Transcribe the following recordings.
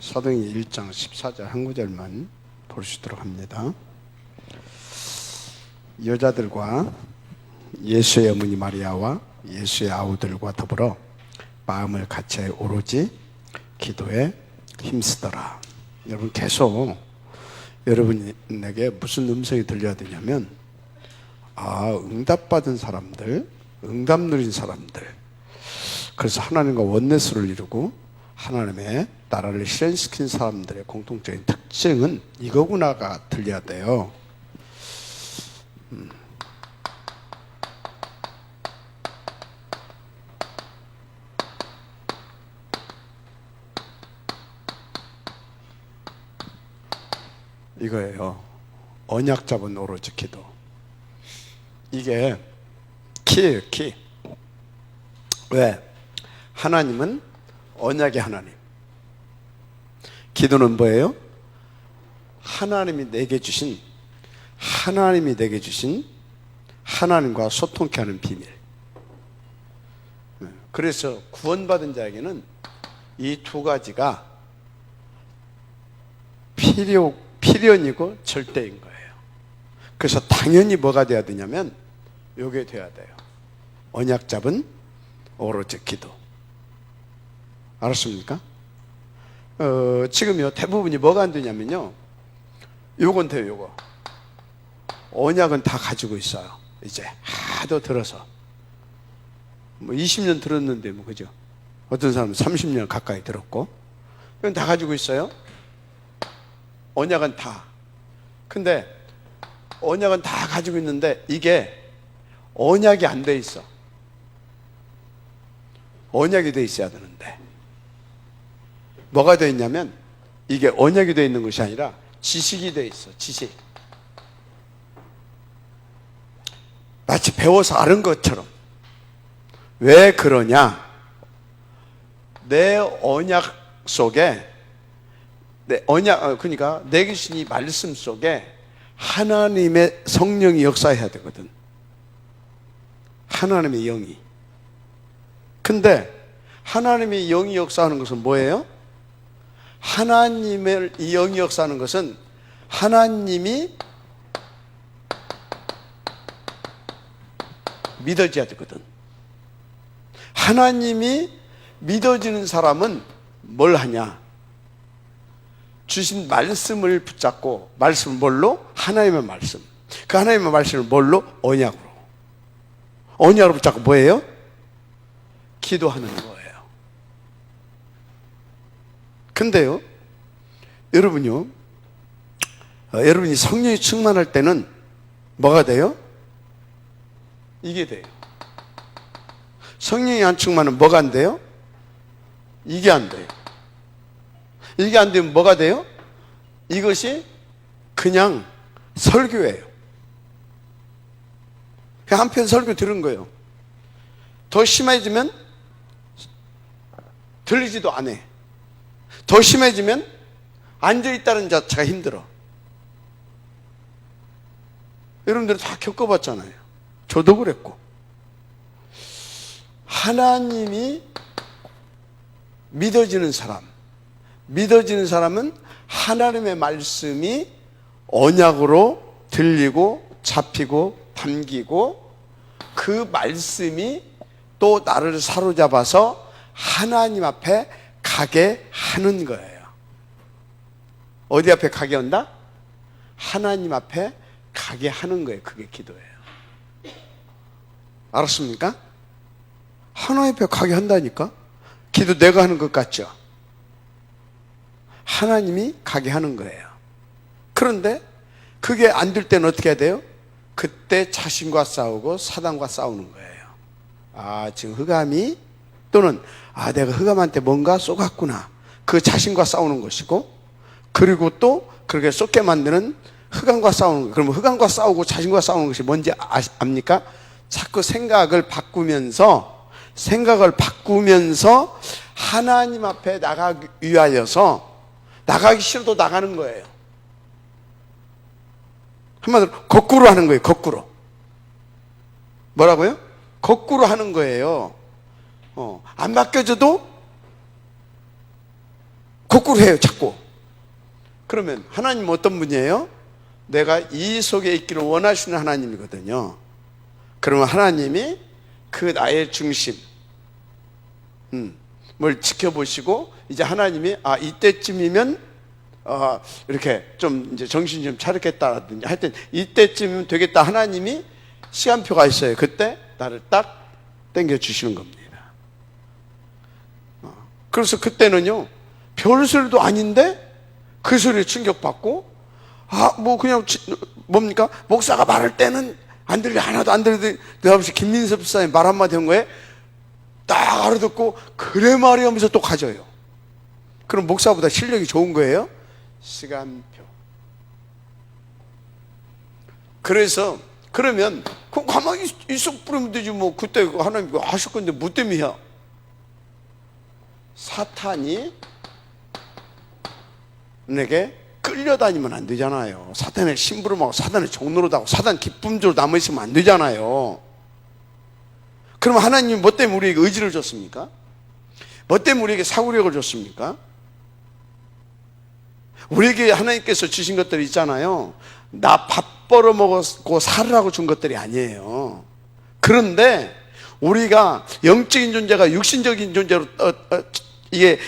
사도행전 1장 14절 한 구절만 보시도록 합니다. 여자들과 예수의 어머니 마리아와 예수의 아우들과 더불어 마음을 같이 오로지 기도에 힘쓰더라. 여러분, 계속 여러분에게 무슨 음성이 들려야 되냐면, 응답받은 사람들, 응답 누린 사람들, 그래서 하나님과 원내스를 이루고 하나님의 나라를 실현시킨 사람들의 공통적인 특징은 이거구나가 들려야 돼요. 이거예요. 언약 잡은 오로지 기도. 이게 키예요, 키. 왜? 하나님은 언약의 하나님. 기도는 뭐예요? 하나님이 내게 주신 하나님과 소통케 하는 비밀. 그래서 구원받은 자에게는 이 두 가지가 필연이고 절대인 거예요. 그래서 당연히 뭐가 돼야 되냐면 요게 돼야 돼요. 언약 잡은 오로지 기도. 알았습니까? 지금요 대부분이 뭐가 안 되냐면요, 요건 돼요. 요거 언약은 다 가지고 있어요. 이제 하도 들어서 뭐 20년 들었는데 뭐, 그죠? 어떤 사람은 30년 가까이 들었고, 이건 다 가지고 있어요. 언약은 다. 근데 언약은 다 가지고 있는데 이게 언약이 안 돼 있어. 언약이 돼 있어야 되는데 뭐가 돼 있냐면, 이게 언약이 돼 있는 것이 아니라 지식이 돼 있어. 지식. 마치 배워서 아는 것처럼. 왜 그러냐? 내 언약 속에, 그러니까 내 귀신이 말씀 속에 하나님의 성령이 역사해야 되거든. 하나님의 영이. 근데 하나님의 영이 역사하는 것은 뭐예요? 하나님의 영이 역사하는 것은 하나님이 믿어져야 되거든. 하나님이 믿어지는 사람은 뭘 하냐? 주신 말씀을 붙잡고, 말씀은 뭘로? 하나님의 말씀. 그 하나님의 말씀을 뭘로? 언약으로. 언약으로 붙잡고 뭐예요? 기도하는 거예요. 근데요, 여러분이 성령이 충만할 때는 뭐가 돼요? 이게 돼요. 성령이 안 충만하면 뭐가 안 돼요? 이게 안 돼요. 이게 안 되면 뭐가 돼요? 이것이 그냥 설교예요. 그냥 한편 설교 들은 거예요. 더 심해지면 들리지도 않아. 더 심해지면 앉아있다는 자체가 힘들어. 여러분들은 다 겪어봤잖아요. 저도 그랬고. 하나님이 믿어지는 사람은 하나님의 말씀이 언약으로 들리고 잡히고 담기고, 그 말씀이 또 나를 사로잡아서 하나님 앞에 가게 하는 거예요. 어디 앞에 가게 한다? 하나님 앞에 가게 하는 거예요. 그게 기도예요. 알았습니까? 하나님 앞에 가게 한다니까? 기도 내가 하는 것 같죠? 하나님이 가게 하는 거예요. 그런데 그게 안 될 때는 어떻게 해야 돼요? 그때 자신과 싸우고 사단과 싸우는 거예요. 지금 흑암이, 또는 내가 흑암한테 뭔가 쏘갔구나. 그 자신과 싸우는 것이고, 그리고 또 그렇게 쏟게 만드는 흑암과 싸우는 거예요. 그러면 흑암과 싸우고 자신과 싸우는 것이 뭔지 압니까? 자꾸 생각을 바꾸면서 하나님 앞에 나가기 위하여서, 나가기 싫어도 나가는 거예요. 한마디로 거꾸로 하는 거예요. 거꾸로. 뭐라고요? 거꾸로 하는 거예요. 안 바뀌어져도 거꾸로 해요, 자꾸. 그러면 하나님은 어떤 분이에요? 내가 이 속에 있기를 원하시는 하나님이거든요. 그러면 하나님이 그 나의 중심, 뭘 지켜보시고, 이제 하나님이, 이때쯤이면, 이렇게 좀 이제 정신 좀 차렸겠다라든지, 하여튼 이때쯤이면 되겠다. 하나님이 시간표가 있어요. 그때 나를 딱 당겨주시는 겁니다. 그래서 그때는요, 별 소리도 아닌데, 그 소리에 충격받고, 뭐 그냥, 뭡니까? 목사가 말할 때는 안 들려, 하나도 안 들리더니, 내가 무슨 김민섭 집사님 말 한마디 한 거에 딱 알아듣고, 그래 말이 하면서 또 가져요. 그럼 목사보다 실력이 좋은 거예요? 시간표. 그래서, 그러면, 그럼 가만히 있어 뿌리면 되지, 뭐, 그때 하나님 하실 건데, 뭐 때문이야? 사탄이 내게 끌려다니면 안 되잖아요. 사탄의 심부름하고 사탄의 종노릇하고 사탄 기쁨적으로 남아있으면 안 되잖아요. 그럼 하나님이 뭐 때문에 우리에게 의지를 줬습니까? 뭐 때문에 우리에게 사고력을 줬습니까? 우리에게 하나님께서 주신 것들이 있잖아요. 나 밥 벌어먹고 살으라고 준 것들이 아니에요. 그런데 우리가 영적인 존재가 육신적인 존재로 이게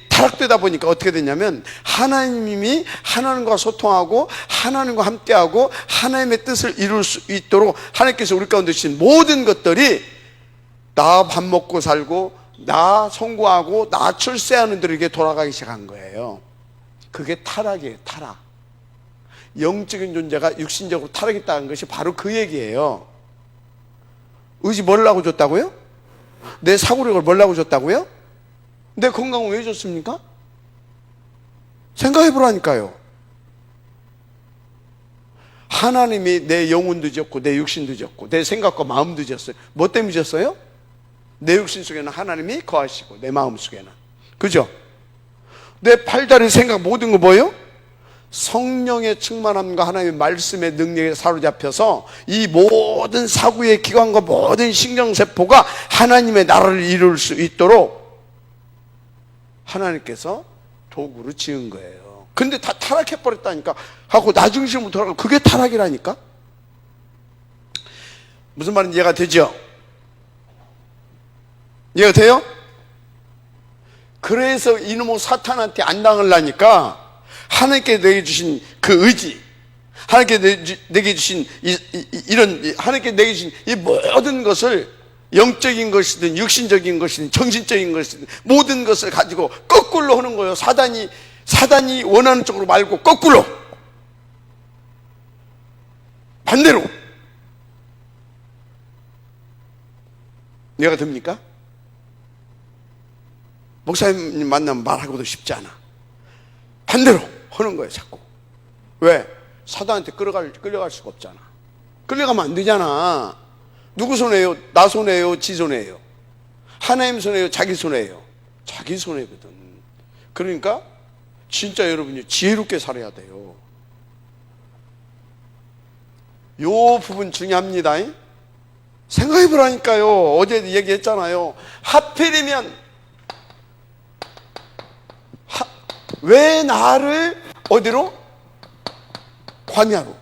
타락되다 보니까 어떻게 되냐면, 하나님이 하나님과 소통하고 하나님과 함께하고 하나님의 뜻을 이룰 수 있도록 하나님께서 우리 가운데 주신 모든 것들이 나 밥 먹고 살고 나 성공하고 나 출세하는 들에게 돌아가기 시작한 거예요. 그게 타락이에요. 타락. 영적인 존재가 육신적으로 타락했다는 것이 바로 그 얘기예요. 의지 뭐라고 줬다고요? 내 사고력을 뭐라고 줬다고요? 내 건강은 왜 줬습니까? 생각해 보라니까요. 하나님이 내 영혼도 줬고 내 육신도 줬고 내 생각과 마음도 줬어요. 뭐 때문에 줬어요? 내 육신 속에는 하나님이 거하시고 내 마음 속에는, 그죠? 내 팔다리 생각 모든 거 뭐예요? 성령의 충만함과 하나님의 말씀의 능력에 사로잡혀서 이 모든 사구의 기관과 모든 신경세포가 하나님의 나라를 이룰 수 있도록 하나님께서 도구를 지은 거예요. 근데 다 타락해버렸다니까 하고 나 중심으로 돌아가고, 그게 타락이라니까? 무슨 말인지 이해가 되죠? 이해가 돼요? 그래서 이놈의 사탄한테 안 당하려니까 하나님께 내게 주신 그 의지, 하나님께 내게 주신 이런 하나님께 내게 주신 이 모든 것을, 영적인 것이든 육신적인 것이든 정신적인 것이든 모든 것을 가지고 거꾸로 하는 거예요. 사단이 원하는 쪽으로 말고 거꾸로, 반대로. 이해가 됩니까? 목사님 만나면 말하고도 쉽지 않아. 반대로 하는 거예요, 자꾸. 왜? 사단한테 끌려갈 수가 없잖아. 끌려가면 안 되잖아. 누구 손해요? 나 손해요? 지 손해요? 하나님 손해요? 자기 손해요? 자기 손해거든. 그러니까 진짜 여러분이 지혜롭게 살아야 돼요. 요 부분 중요합니다. 생각해 보라니까요. 어제 얘기했잖아요. 하필이면 왜 나를 어디로? 광야로.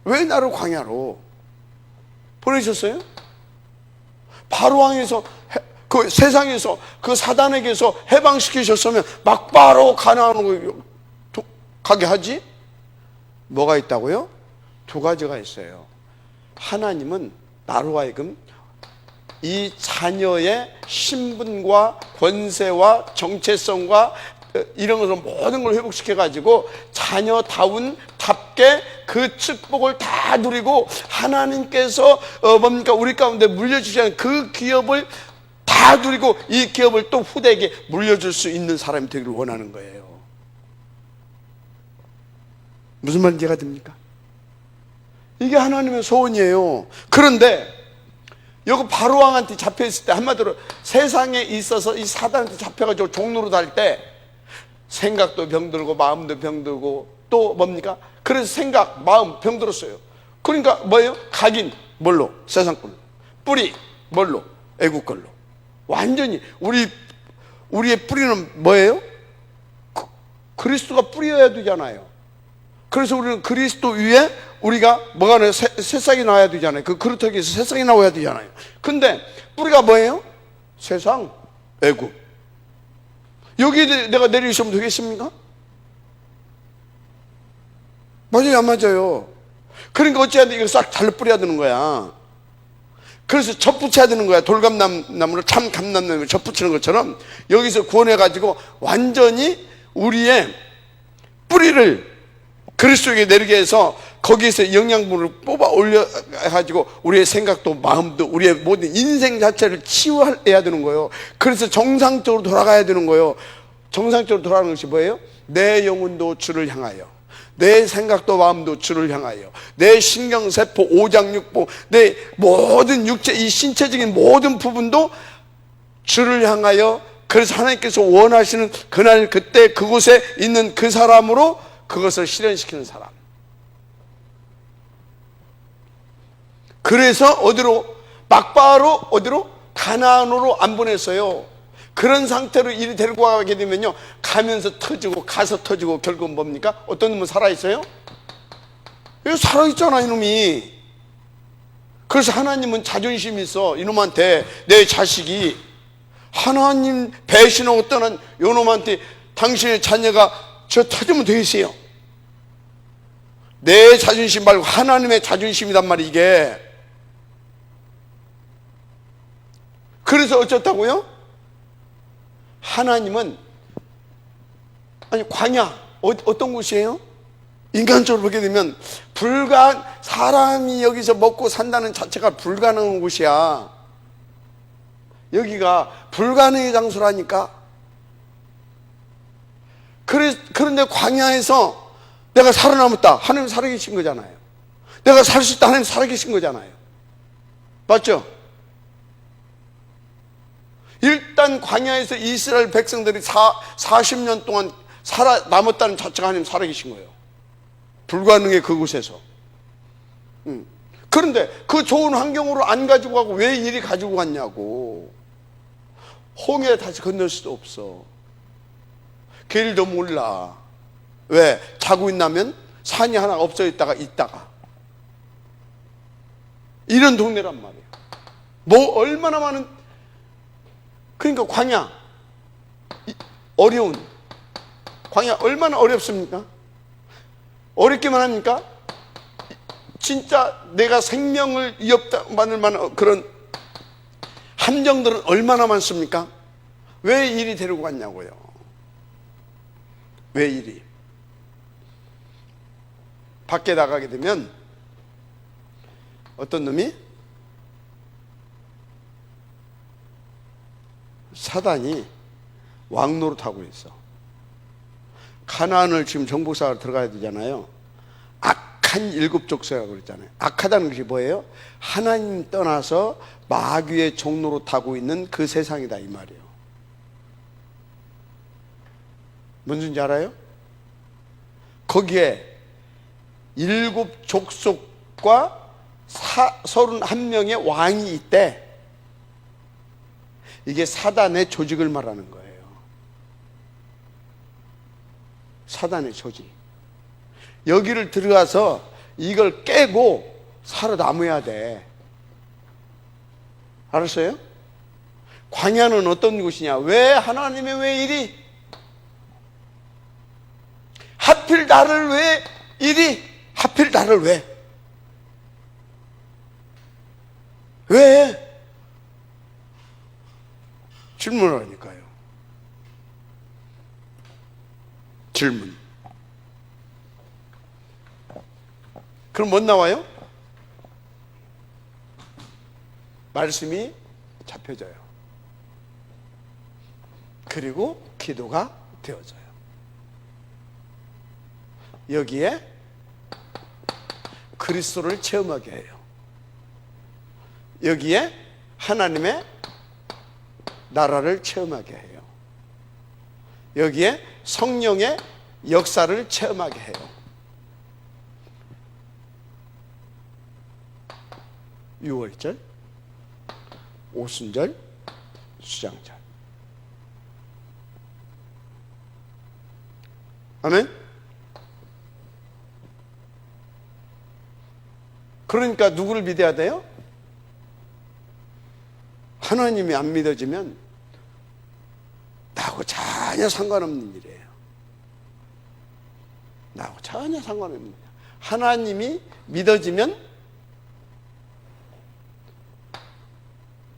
왜 나를 광야로 보내셨어요? 바로왕에서, 그 세상에서 그 사단에게서 해방시키셨으면 막바로 가나안으로 가게 하지? 뭐가 있다고요? 두 가지가 있어요. 하나님은 나로 하여금 이 자녀의 신분과 권세와 정체성과 이런 것을 모든 걸 회복시켜가지고 자녀다운 답게 그 축복을 다 누리고 하나님께서 뭡니까? 우리 가운데 물려주시는 그 기업을 다 누리고 이 기업을 또 후대에게 물려줄 수 있는 사람이 되기를 원하는 거예요. 무슨 말인지 이해가 됩니까? 이게 하나님의 소원이에요. 그런데 여기 바로왕한테 잡혀있을 때, 한마디로 세상에 있어서 이 사단한테 잡혀가지고 종로로 달 때 생각도 병들고 마음도 병들고 또 뭡니까? 그래서 생각, 마음 병들었어요. 그러니까 뭐예요? 각인 뭘로? 세상 걸로. 뿌리 뭘로? 애국 걸로. 완전히 우리의 뿌리는 뭐예요? 그리스도가 뿌려야 되잖아요. 그래서 우리는 그리스도 위에 우리가 뭐가 나요? 새싹이 나와야 되잖아요. 그 그루터기에서 새싹이 나와야 되잖아요. 근데 뿌리가 뭐예요? 세상, 애국. 여기 내가 내리시면 되겠습니까? 맞아요, 안 맞아요? 그러니까 어찌해야 돼? 이거 싹 잘라 뿌려야 되는 거야. 그래서 접붙여야 되는 거야. 돌감나무를 참 감람나무를 접붙이는 것처럼 여기서 구원해가지고 완전히 우리의 뿌리를 그리스도에게 내리게 해서 거기에서 영양분을 뽑아 올려가지고 우리의 생각도 마음도 우리의 모든 인생 자체를 치유해야 되는 거예요. 그래서 정상적으로 돌아가야 되는 거예요. 정상적으로 돌아가는 것이 뭐예요? 내 영혼도 주를 향하여, 내 생각도 마음도 주를 향하여, 내 신경세포, 오장육부, 내 모든 육체, 이 신체적인 모든 부분도 주를 향하여, 그래서 하나님께서 원하시는 그날 그때 그곳에 있는 그 사람으로 그것을 실현시키는 사람. 그래서 어디로? 막바로 어디로? 가나안으로 안 보냈어요. 그런 상태로 이리 데리고 가게 되면요, 가면서 터지고 가서 터지고 결국은 뭡니까? 어떤 놈은 살아있어요? 여기 살아있잖아 이놈이. 그래서 하나님은 자존심이 있어. 이놈한테, 내 자식이 하나님 배신하고 떠난 이놈한테 당신의 자녀가 저 터지면 되겠어요. 내 자존심 말고 하나님의 자존심이란 말이 이게. 그래서 어쩌다고요? 하나님은, 아니 광야 어떤 곳이에요? 인간적으로 보게 되면 사람이 여기서 먹고 산다는 자체가 불가능한 곳이야. 여기가 불가능의 장소라니까. 그런데 광야에서 내가 살아남았다, 하나님 살아계신 거잖아요. 내가 살 수 있다, 하나님 살아계신 거잖아요. 맞죠? 일단 광야에서 이스라엘 백성들이 40년 동안 살아남았다는 자체가 하나님 살아계신 거예요. 불가능해 그곳에서. 그런데 그 좋은 환경으로 안 가지고 가고 왜 이리 가지고 갔냐고. 홍해 다시 건널 수도 없어. 길도 몰라. 왜? 자고 있나면 산이 하나 없어 있다가 이런 동네란 말이에요. 뭐 얼마나 많은, 그러니까 광야, 어려운 광야 얼마나 어렵습니까? 어렵기만 합니까? 진짜 내가 생명을 위협받을 만한 그런 함정들은 얼마나 많습니까? 왜 이리 데리고 갔냐고요. 왜 이리? 밖에 나가게 되면 어떤 놈이, 사단이 왕노릇하고 있어. 가나안을 지금 정복사로 들어가야 되잖아요. 악한 일곱 족속이라고 그랬잖아요. 악하다는 것이 뭐예요? 하나님 떠나서 마귀의 종노릇하고 있는 그 세상이다 이 말이에요. 뭔지 알아요? 거기에 일곱 족속과 31명의 왕이 있대. 이게 사단의 조직을 말하는 거예요. 사단의 조직. 여기를 들어가서 이걸 깨고 살아남아야 돼. 알았어요? 광야는 어떤 곳이냐? 왜 하나님의 왜 이리? 하필 나를 왜 이리? 하필 나를 왜? 왜? 질문을 하니까요. 질문. 그럼 뭐 나와요? 말씀이 잡혀져요. 그리고 기도가 되어져요. 여기에 그리스도를 체험하게 해요. 여기에 하나님의 나라를 체험하게 해요. 여기에 성령의 역사를 체험하게 해요. 유월절, 오순절, 수장절. 아멘? 그러니까 누구를 믿어야 돼요? 하나님이 안 믿어지면 나하고 전혀 상관없는 일이에요. 나하고 전혀 상관없는 일이에요. 하나님이 믿어지면,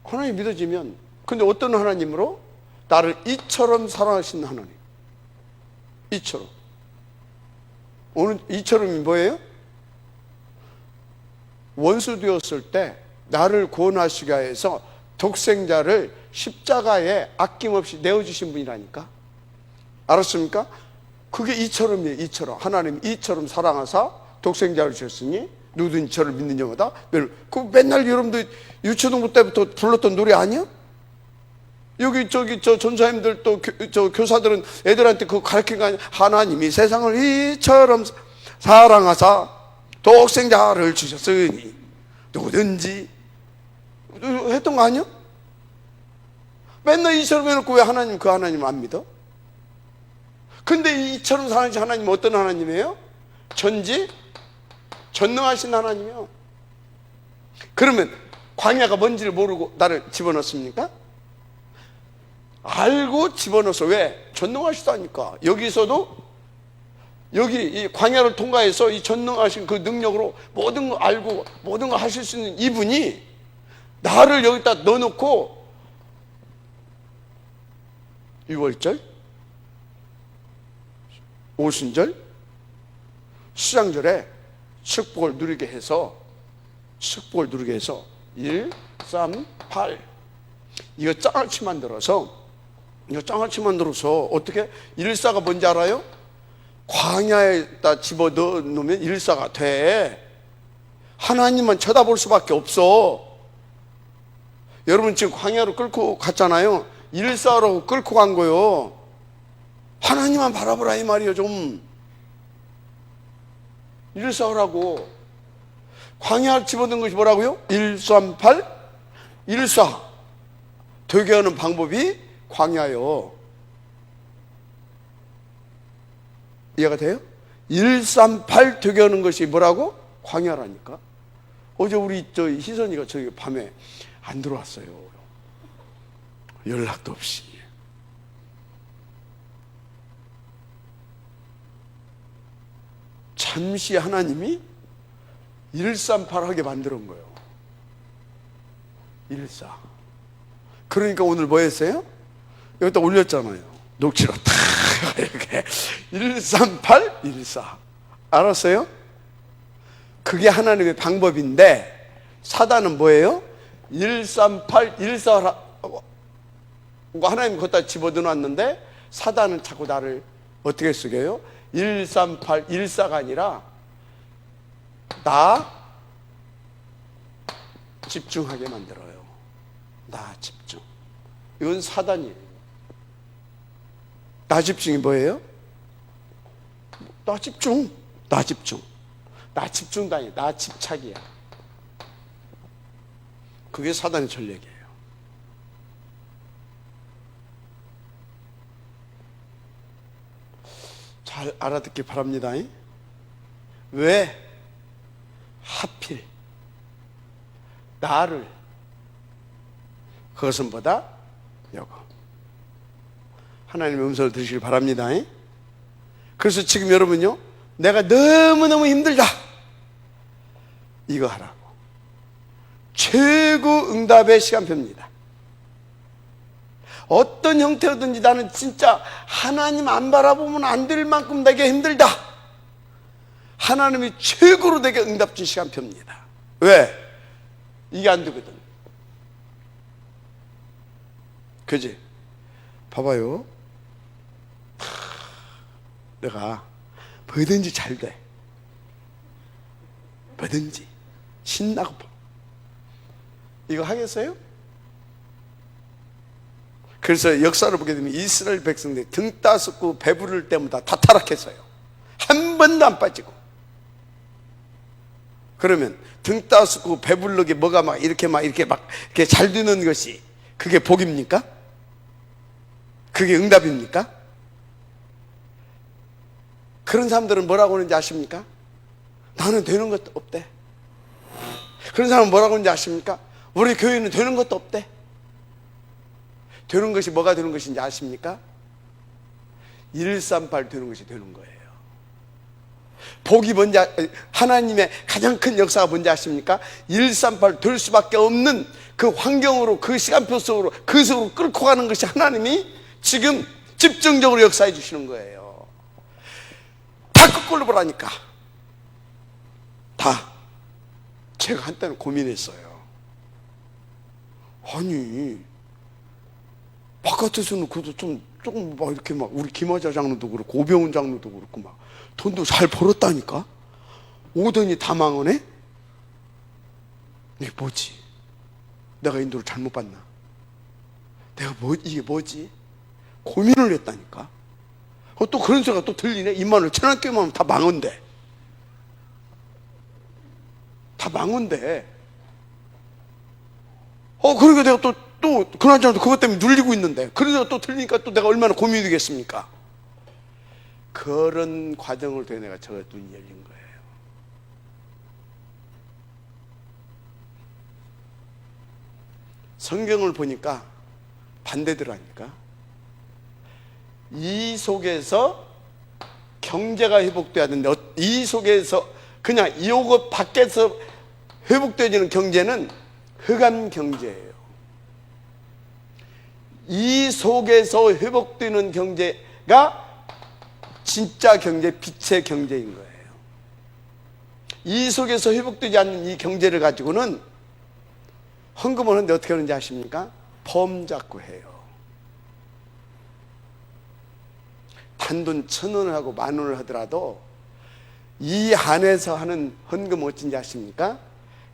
하나님이 믿어지면, 근데 어떤 하나님으로? 나를 이처럼 사랑하시는 하나님. 이처럼. 오늘 이처럼이 뭐예요? 원수 되었을 때 나를 구원하시기 위해서 독생자를 십자가에 아낌없이 내어주신 분이라니까. 알았습니까? 그게 이처럼이에요. 이처럼. 하나님 이처럼 사랑하사 독생자를 주셨으니 누구든지 저를 믿는 자마다. 그 맨날 여러분들 유초등부 때부터 불렀던 노래 아니야? 여기 저 전사님들 또 저 교사들은 애들한테 그거 가르친 거 아니야? 하나님이 세상을 이처럼 사랑하사 독생자를 주셨으니 누구든지 했던 거 아니야? 맨날 이처럼 해놓고 왜 하나님 그 하나님 안 믿어? 근데 이처럼 사랑하신 하나님은 어떤 하나님이에요? 전능하신 하나님이요. 그러면 광야가 뭔지를 모르고 나를 집어넣습니까? 알고 집어넣어서. 왜? 전능하시다니까. 여기서도 여기 이 광야를 통과해서 이 전능하신 그 능력으로 모든 거 알고 모든 거 하실 수 있는 이분이 나를 여기다 넣어놓고 6월절, 오순절, 수장절에 축복을 누리게 해서 1, 3, 8 이거 짱알치 만들어서 어떻게? 일사가 뭔지 알아요? 광야에다 집어 넣으면 일사가 돼. 하나님만 쳐다볼 수밖에 없어. 여러분 지금 광야로 끌고 갔잖아요. 일사로 끌고 간 거요. 하나님만 바라보라 이 말이에요. 좀 일사하라고. 광야를 집어넣은 것이 뭐라고요? 1, 3, 8 일사 되게 하는 방법이 광야요. 이해가 돼요? 1, 3, 8 되게 하는 것이 뭐라고? 광야라니까. 어제 우리 희선이가 저기 밤에 안 들어왔어요. 연락도 없이. 잠시 하나님이 138 하게 만드는 거예요. 14. 그러니까 오늘 뭐 했어요? 여기다 올렸잖아요. 녹취로 탁 이렇게 138, 14. 알았어요? 그게 하나님의 방법인데 사단은 뭐예요? 138, 14 하나님 거기다 집어넣어놨는데 사단은 자꾸 나를 어떻게 속여요? 138, 14가 아니라 나 집중하게 만들어요. 나 집중. 이건 사단이에요. 나 집중이 뭐예요? 나 집중. 나 집중도 아니야. 나 집착이야. 그게 사단의 전략이에요. 잘 알아듣기 바랍니다. 왜 하필 나를 그것은 보다 여거. 하나님의 음성을 들으시길 바랍니다. 그래서 지금 여러분요, 내가 너무너무 힘들다 이거 하라고. 최고 응답의 시간표입니다. 어떤 형태로든지 나는 진짜 하나님 안 바라보면 안 될 만큼 내게 힘들다. 하나님이 최고로 내게 응답 준 시간표입니다. 왜? 이게 안 되거든. 그지? 봐봐요. 내가 뭐든지 잘 돼. 뭐든지 신나고 이거 하겠어요? 그래서 역사를 보게 되면 이스라엘 백성들이 등 따스고 배부를 때마다 다 타락했어요. 한 번도 안 빠지고. 그러면 등 따스고 배부르게 뭐가 막 이렇게 잘 되는 것이 그게 복입니까? 그게 응답입니까? 그런 사람들은 뭐라고 하는지 아십니까? 나는 되는 것도 없대. 그런 사람은 뭐라고 하는지 아십니까? 우리 교회는 되는 것도 없대. 되는 것이 뭐가 되는 것인지 아십니까? 138 되는 것이 되는 거예요. 복이 뭔지, 하나님의 가장 큰 역사가 뭔지 아십니까? 138 될 수밖에 없는 그 환경으로, 그 시간표 속으로, 그 속으로 끌고 가는 것이 하나님이 지금 집중적으로 역사해 주시는 거예요. 다 거꾸로 보라니까. 다. 제가 한때는 고민했어요. 아니, 바깥에서는 그래도 조금 막 이렇게 막 우리 김하자 장로도 그렇고 오병훈 장로도 그렇고 막 돈도 잘 벌었다니까? 오더니 다 망하네? 이게 뭐지? 내가 인도를 잘못 봤나? 이게 뭐지? 고민을 했다니까? 또 그런 소리가 또 들리네? 입만을 천안교회만 하면 다 망한대. 다 망한대. 그러니까 내가 또 그나저나 그것 때문에 눌리고 있는데, 그러다가 또 들리니까 또 내가 얼마나 고민이 되겠습니까? 그런 과정을 통해 내가 저 눈이 열린 거예요. 성경을 보니까 반대더라니까. 이 속에서 경제가 회복돼야 되는데, 이 속에서 그냥 이것 밖에서 회복되어지는 경제는 흑암 경제예요. 이 속에서 회복되는 경제가 진짜 경제, 빛의 경제인 거예요. 이 속에서 회복되지 않는 이 경제를 가지고는 헌금을 하는데 어떻게 하는지 아십니까? 범 잡고 해요. 단돈 1,000원을 하고 10,000원을 하더라도 이 안에서 하는 헌금은 어쩐지 아십니까?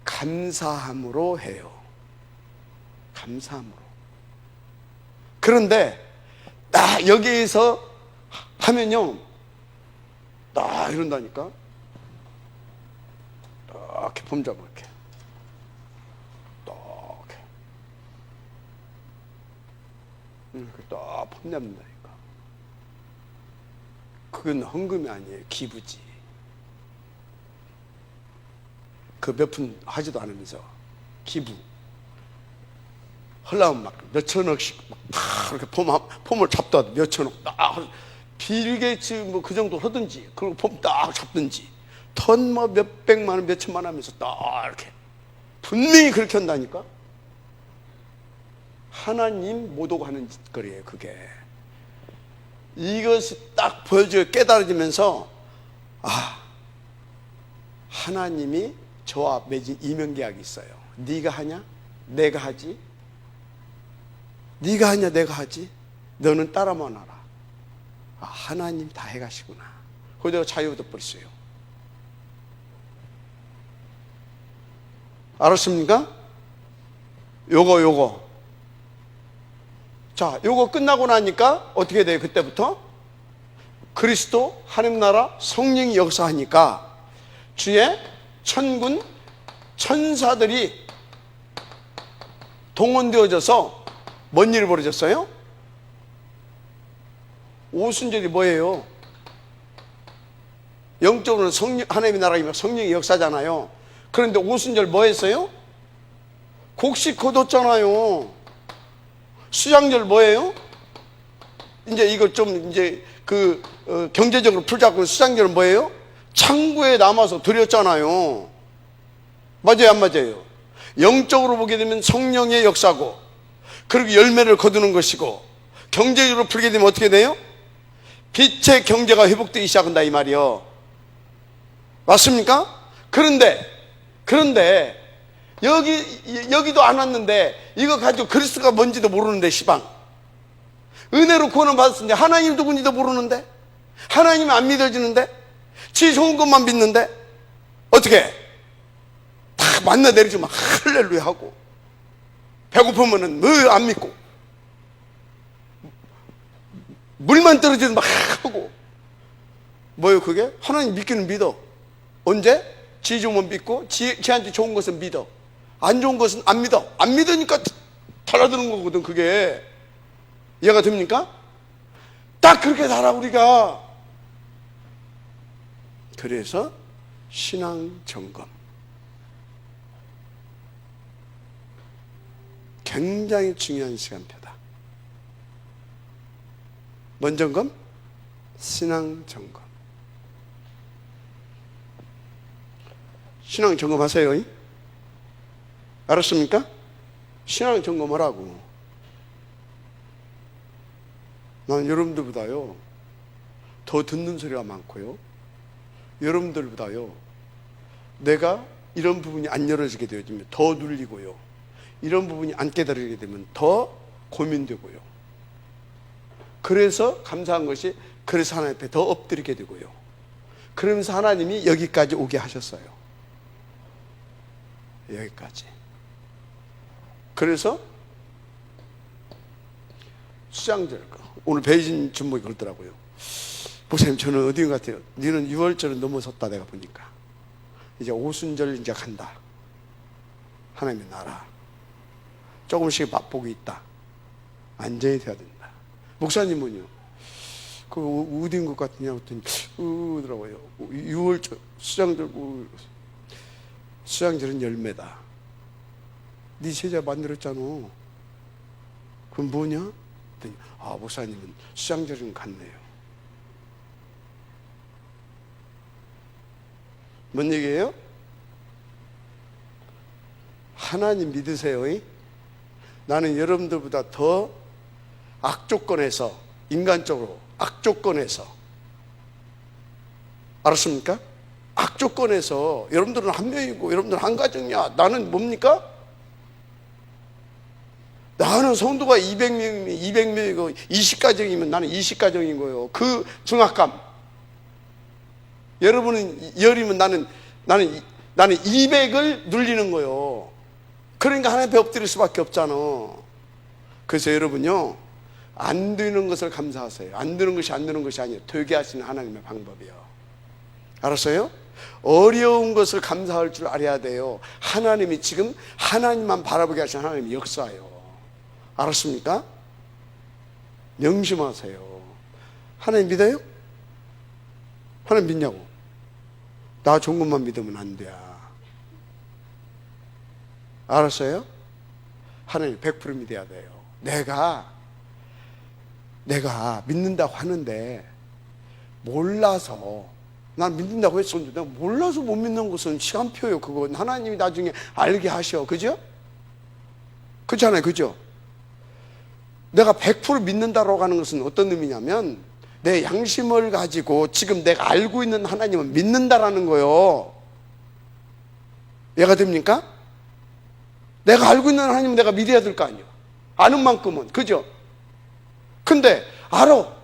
감사함으로 해요. 감사함으로. 그런데 딱 여기에서 하면요, 딱 이런다니까. 딱 이렇게 범 잡고 이렇게 딱 범 잡는다니까. 그건 헌금이 아니에요. 기부지. 그 몇 푼 하지도 않으면서 기부. 하려면 막 몇천억씩 막 이렇게 폼을 잡더라도 몇천억 딱. 빌 게이츠 뭐 그 정도 하든지, 그리고 폼 딱 잡든지, 턴 뭐 몇백만 원, 몇천만 원 하면서 딱 이렇게. 분명히 그렇게 한다니까? 하나님 못 오고 하는 짓거리예요, 그게. 이것이 딱 보여줘요. 깨달아지면서, 하나님이 저와 맺은 이면계약이 있어요. 네가 하냐? 내가 하지? 네가 하냐? 내가 하지? 너는 따라만 하라. 하나님 다 해가시구나. 그래서 내가 자유 얻어버렸어요. 알았습니까? 요거. 자, 요거 끝나고 나니까 어떻게 돼요? 그때부터 그리스도, 하나님 나라, 성령이 역사하니까 주의 천군 천사들이 동원되어져서 뭔 일이 벌어졌어요? 오순절이 뭐예요? 영적으로는 하나님의 나라이면 성령의 역사잖아요. 그런데 오순절 뭐 했어요? 곡식 거뒀잖아요. 수장절 뭐예요? 이제 이거 좀 이제 경제적으로 풀자고, 수장절은 뭐예요? 창고에 남아서 드렸잖아요. 맞아요, 안 맞아요? 영적으로 보게 되면 성령의 역사고, 그리고 열매를 거두는 것이고, 경제적으로 풀게 되면 어떻게 돼요? 빛의 경제가 회복되기 시작한다, 이 말이요. 맞습니까? 그런데 여기도 안 왔는데 이거 가지고 그리스도가 뭔지도 모르는데, 시방 은혜로 구원을 받았는데 하나님 누군지도 모르는데, 하나님이 안 믿어지는데, 지 좋은 것만 믿는데, 어떻게 다 만나 내리지만 할렐루야 하고, 배고프면은 뭐 안 믿고, 물만 떨어지면 막 하고. 뭐예요 그게? 하나님 믿기는 믿어. 언제? 지 좋으면 믿고, 지한테 좋은 것은 믿어. 안 좋은 것은 안 믿어. 안 믿으니까 달라드는 거거든, 그게. 이해가 됩니까? 딱 그렇게 살아, 우리가. 그래서 신앙 점검. 굉장히 중요한 시간표다. 뭔 점검? 신앙 점검. 신앙 점검하세요. 알았습니까? 신앙 점검하라고. 난 여러분들보다요 더 듣는 소리가 많고요, 여러분들보다요 내가 이런 부분이 안 열어지게 되어지면 더 눌리고요, 이런 부분이 안 깨달아지게 되면 더 고민되고요. 그래서 감사한 것이, 그래서 하나님 앞에 더 엎드리게 되고요. 그러면서 하나님이 여기까지 오게 하셨어요. 여기까지. 그래서 수장절, 오늘 베이진 준목이 그러더라고요. 목사님, 저는 어디 것 같아요. 너는 6월절은 넘어섰다. 내가 보니까 이제 오순절 이제 간다. 하나님의 나라 조금씩 맛보고 있다. 안전이 돼야 된다. 목사님은요? 그 어디인 것 같으냐 했더니 그러더라고요. 6월절 수장절, 수장절은 열매다. 네 제자 만들었잖아. 그럼 뭐냐? 했더니 목사님은 수장절은 같네요. 뭔 얘기예요? 하나님 믿으세요. 나는 여러분들보다 더 악조건에서, 인간적으로 악조건에서, 알았습니까? 악조건에서 여러분들은 한 명이고 여러분들은 한 가정이야. 나는 뭡니까? 나는 성도가 200명이고 20가정이면 나는 20가정인 거예요. 그 중압감. 여러분은 열이면 나는 200을 눌리는 거예요. 그러니까 하나님 앞에 엎드릴 수밖에 없잖아. 그래서 여러분요, 안 되는 것을 감사하세요. 안 되는 것이 안 되는 것이 아니에요. 되게 하시는 하나님의 방법이요. 알았어요? 어려운 것을 감사할 줄 알아야 돼요. 하나님이 지금 하나님만 바라보게 하시는 하나님의 역사예요. 알았습니까? 명심하세요. 하나님 믿어요? 하나님 믿냐고? 나 좋은 것만 믿으면 안 돼. 알았어요? 하나님 100% 믿어야 돼요. 내가 믿는다고 하는데 몰라서, 난 믿는다고 했었는데 내가 몰라서 못 믿는 것은 시간표요. 그건 하나님이 나중에 알게 하셔. 그죠? 그렇잖아요. 그죠? 내가 100% 믿는다라고 하는 것은 어떤 의미냐면, 내 양심을 가지고 지금 내가 알고 있는 하나님을 믿는다라는 거예요. 이해가 됩니까? 내가 알고 있는 하나님은 내가 믿어야 될 거 아니에요. 아는 만큼은. 그죠? 근데 알아.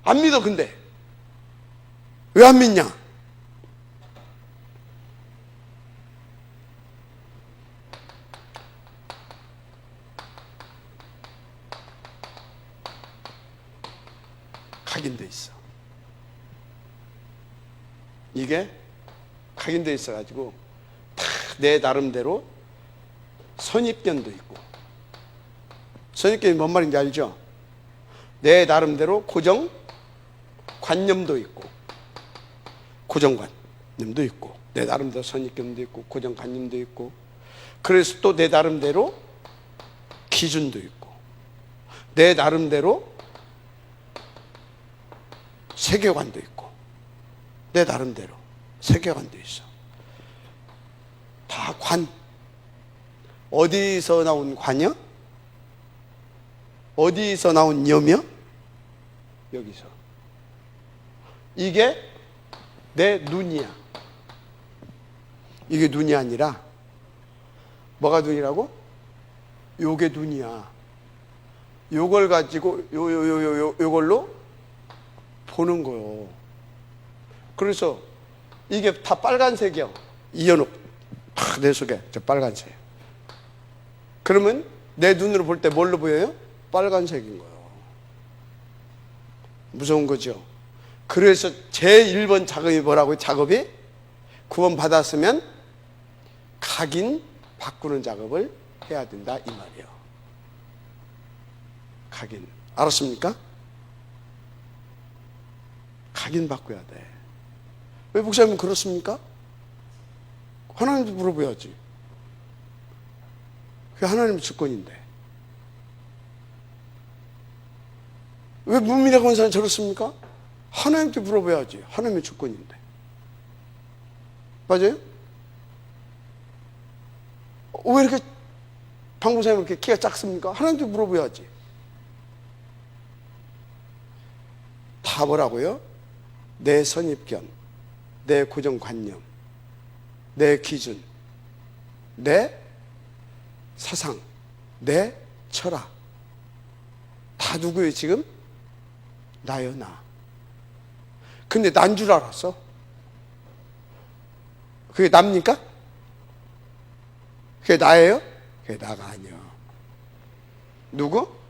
안 믿어. 근데 왜 안 믿냐? 각인돼 있어. 이게 각인돼 있어가지고 다 내 나름대로 선입견도 있고. 선입견이 뭔 말인지 알죠? 내 나름대로 고정관념도 있고, 고정관념도 있고, 내 나름대로 선입견도 있고, 고정관념도 있고, 그래서 또 내 나름대로 기준도 있고, 내 나름대로 세계관도 있고, 내 나름대로 세계관도 있어. 다 관. 어디서 나온 관이요? 어디서 나온 염이요? 여기서. 이게 내 눈이야. 이게 눈이 아니라 뭐가 눈이라고? 요게 눈이야. 요걸 가지고 요걸로 보는 거요. 그래서 이게 다 빨간색이요. 이연옥 내 속에 저 빨간색. 그러면 내 눈으로 볼 때 뭘로 보여요? 빨간색인 거예요. 무서운 거죠. 그래서 제1번 작업이 뭐라고요? 작업이 구원 받았으면 각인 바꾸는 작업을 해야 된다 이 말이에요. 각인. 알았습니까? 각인 바꿔야 돼. 왜 목사님 그렇습니까? 하나님도 물어봐야지. 그게 하나님의 주권인데. 왜 문민아 권사는 저렇습니까? 하나님께 물어봐야지. 하나님의 주권인데. 맞아요? 왜 이렇게 방법사님 이렇게 키가 작습니까? 하나님께 물어봐야지. 다 뭐라고요? 내 선입견, 내 고정관념, 내 기준, 내 사상, 내 철학. 다 누구예요 지금? 나요, 나. 근데 난 줄 알았어? 그게 납니까? 그게 나예요? 그게 나가 아니야. 누구?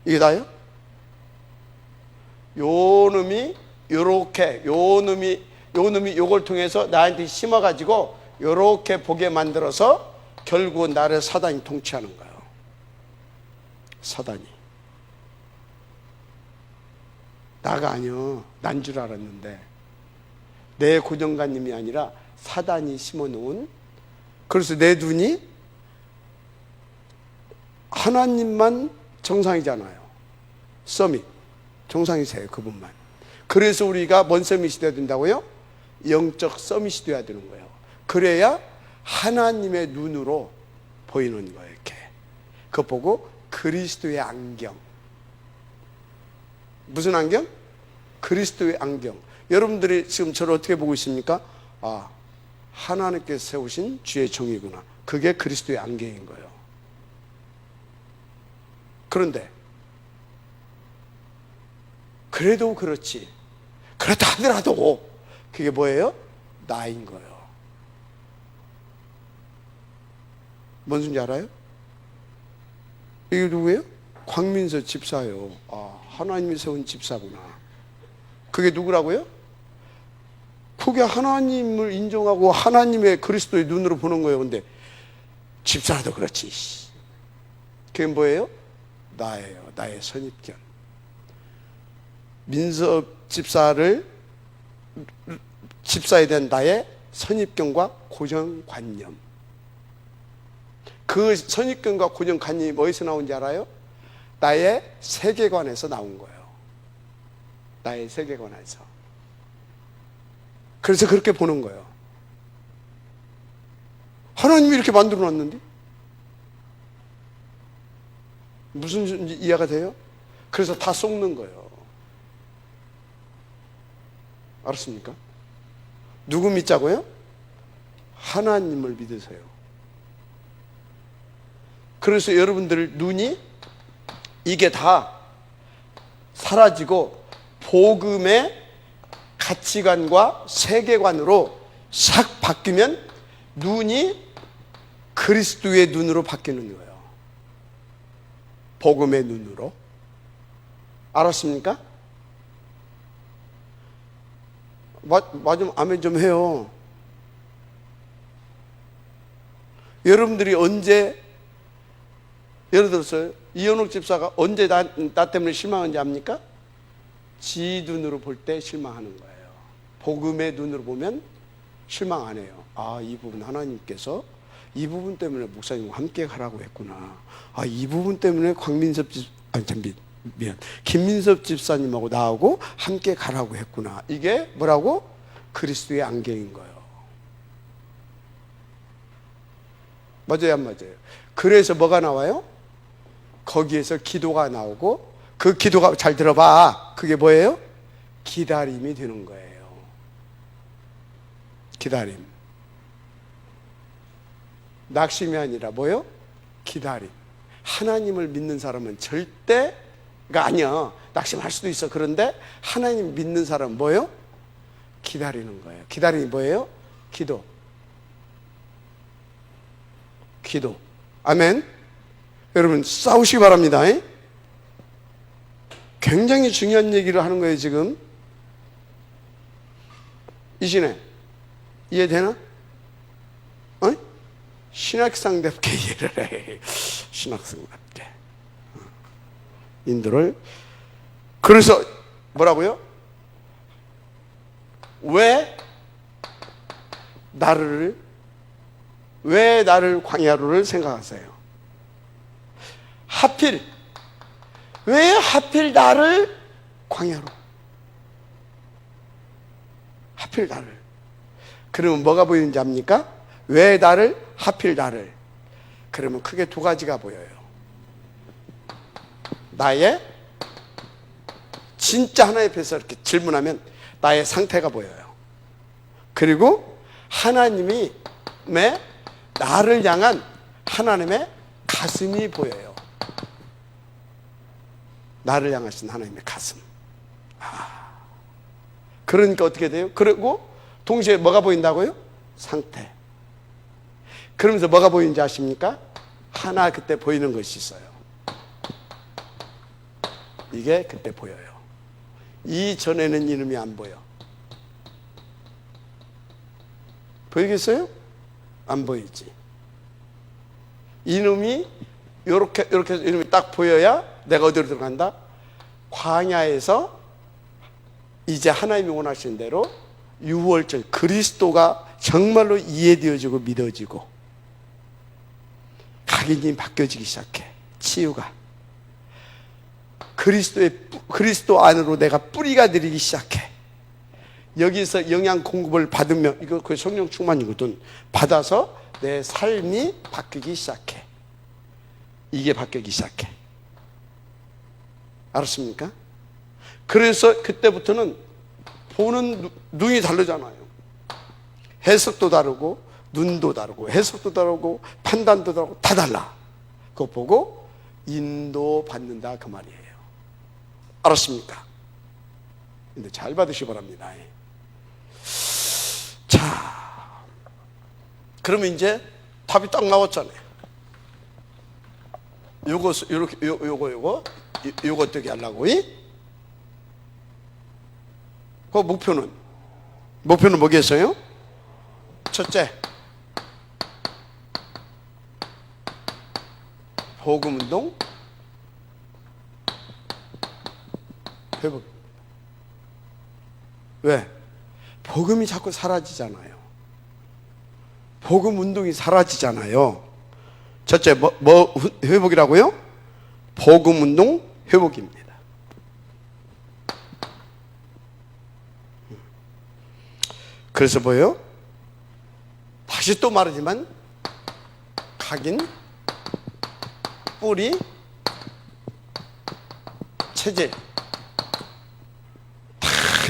이게 나예요? 요 놈이 요렇게, 요 놈이 요걸 통해서 나한테 심어가지고 요렇게 보게 만들어서 결국 나를 사단이 통치하는 거예요. 사단이. 나가 아니요. 난 줄 알았는데 내 고정관념이 아니라 사단이 심어놓은. 그래서 내 눈이 하나님만 정상이잖아요. 서밋 정상이세요. 그분만. 그래서 우리가 뭔 서밋이 되어야 된다고요? 영적 서밋이 되어야 되는 거예요. 그래야 하나님의 눈으로 보이는 거예요. 이렇게 그거 보고 그리스도의 안경. 무슨 안경? 그리스도의 안경. 여러분들이 지금 저를 어떻게 보고 있습니까? 아, 하나님께서 세우신 주의 종이구나. 그게 그리스도의 안경인 거예요. 그런데 그래도 그렇지, 그렇다 하더라도 그게 뭐예요? 나인 거예요. 뭔 소리인지 알아요? 이게 누구예요? 광민서 집사예요. 아, 하나님이 세운 집사구나. 그게 누구라고요? 그게 하나님을 인정하고 하나님의 그리스도의 눈으로 보는 거예요. 근데 집사라도 그렇지. 그게 뭐예요? 나예요. 나의 선입견. 민섭 집사에 대한 나의 선입견과 고정관념. 그 선입견과 고정관념이 어디서 나온지 알아요? 나의 세계관에서 나온 거예요. 나의 세계관에서. 그래서 그렇게 보는 거예요. 하나님이 이렇게 만들어 놨는데? 무슨 이해가 돼요? 그래서 다 속는 거예요. 알았습니까? 누구 믿자고요? 하나님을 믿으세요. 그래서 여러분들 눈이 이게 다 사라지고 복음의 가치관과 세계관으로 싹 바뀌면 눈이 그리스도의 눈으로 바뀌는 거예요. 복음의 눈으로. 알았습니까? 맞으면 아멘 좀 해요. 여러분들이 언제, 예를 들어서 이현옥 집사가 언제 나 때문에 실망한지 압니까? 지 눈으로 볼 때 실망하는 거예요. 복음의 눈으로 보면 실망 안 해요. 아, 이 부분 하나님께서 이 부분 때문에 목사님과 함께 가라고 했구나. 아, 이 부분 때문에 김민섭 집사님하고 나하고 함께 가라고 했구나. 이게 뭐라고? 그리스도의 안경인 거예요. 맞아요, 안 맞아요? 그래서 뭐가 나와요? 거기에서 기도가 나오고, 그 기도가, 잘 들어봐, 그게 뭐예요? 기다림이 되는 거예요. 기다림. 낙심이 아니라 뭐예요? 기다림. 하나님을 믿는 사람은 절대가 아니야. 낙심할 수도 있어. 그런데 하나님 믿는 사람은 뭐예요? 기다리는 거예요. 기다림이 뭐예요? 기도. 기도. 아멘. 여러분 싸우시기 바랍니다. 굉장히 중요한 얘기를 하는 거예요. 지금 이신혜 이해되나? 신학상답게 이해를 해. 신학상답게. 인도를. 그래서 뭐라고요? 왜 나를 광야로를 생각하세요? 왜 하필 나를 광야로? 하필 나를. 그러면 뭐가 보이는지 압니까? 왜 나를? 하필 나를. 그러면 크게 두 가지가 보여요. 나의 진짜 하나님 앞에서 이렇게 질문하면 나의 상태가 보여요. 그리고 하나님이 나를 향한 하나님의 가슴이 보여요. 나를 향하신 하나님의 가슴. 그러니까 어떻게 돼요? 그리고 동시에 뭐가 보인다고요? 상태. 그러면서 뭐가 보이는지 아십니까? 하나 그때 보이는 것이 있어요. 이게 그때 보여요. 이전에는 이놈이 안 보여. 보이겠어요? 안 보이지. 이놈이 이렇게 이놈이 딱 보여야 내가 어디로 들어간다? 광야에서 이제 하나님이 원하시는 대로 유월절 그리스도가 정말로 이해되어지고 믿어지고 각인이 바뀌어지기 시작해. 치유가 그리스도 안으로 내가 뿌리가 되기 시작해. 여기서 영양 공급을 받으면 이거 거의 성령 충만이거든. 받아서 내 삶이 바뀌기 시작해. 이게 바뀌기 시작해. 알았습니까? 그래서 그때부터는 보는 눈이 다르잖아요. 해석도 다르고 눈도 다르고 해석도 다르고 판단도 다르고 다 달라. 그거 보고 인도받는다 그 말이에요. 알았습니까? 근데 잘 받으시기 바랍니다. 자, 그러면 이제 답이 딱 나왔잖아요. 요거 어떻게 하려고? 그 목표는 뭐겠어요? 첫째, 복음운동 회복. 왜? 복음이 자꾸 사라지잖아요. 복음 운동이 사라지잖아요. 첫째, 뭐 회복이라고요? 복음 운동 회복입니다. 그래서 뭐예요? 다시 또 말하지만 각인, 뿌리, 체질 다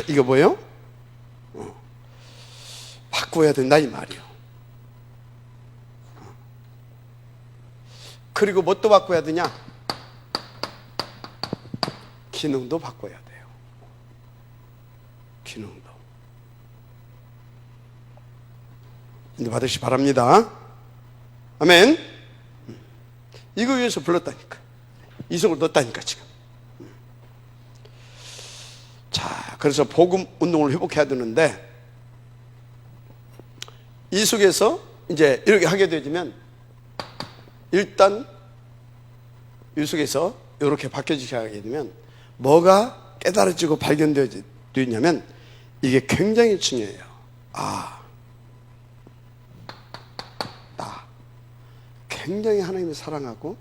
이거 뭐예요? 바꿔야 된다 이 말이요. 그리고 뭣도 바꿔야 되냐? 기능도 바꿔야 돼요. 기능도. 인도 받으시기 바랍니다. 아멘. 이거 위해서 불렀다니까. 이성을 넣었다니까 지금. 자, 그래서 복음 운동을 회복해야 되는데 이 속에서 이제 이렇게 하게 되면 일단 이 속에서 이렇게 바뀌어지게 하게 되면 뭐가 깨달아지고 발견되냐면 이게 굉장히 중요해요. 나 굉장히 하나님을 사랑하고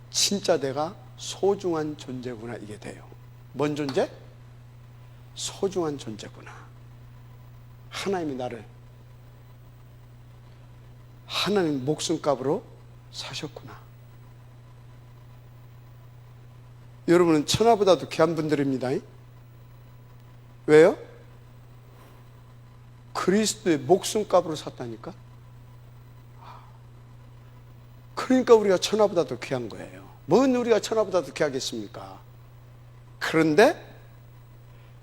진짜 내가 소중한 존재구나 이게 돼요. 뭔 존재? 소중한 존재구나. 하나님이 나를 하나님 목숨값으로 사셨구나. 여러분은 천하보다도 귀한 분들입니다. 왜요? 그리스도의 목숨값으로 샀다니까. 그러니까 우리가 천하보다도 귀한 거예요. 뭔 우리가 천하보다도 귀하겠습니까? 그런데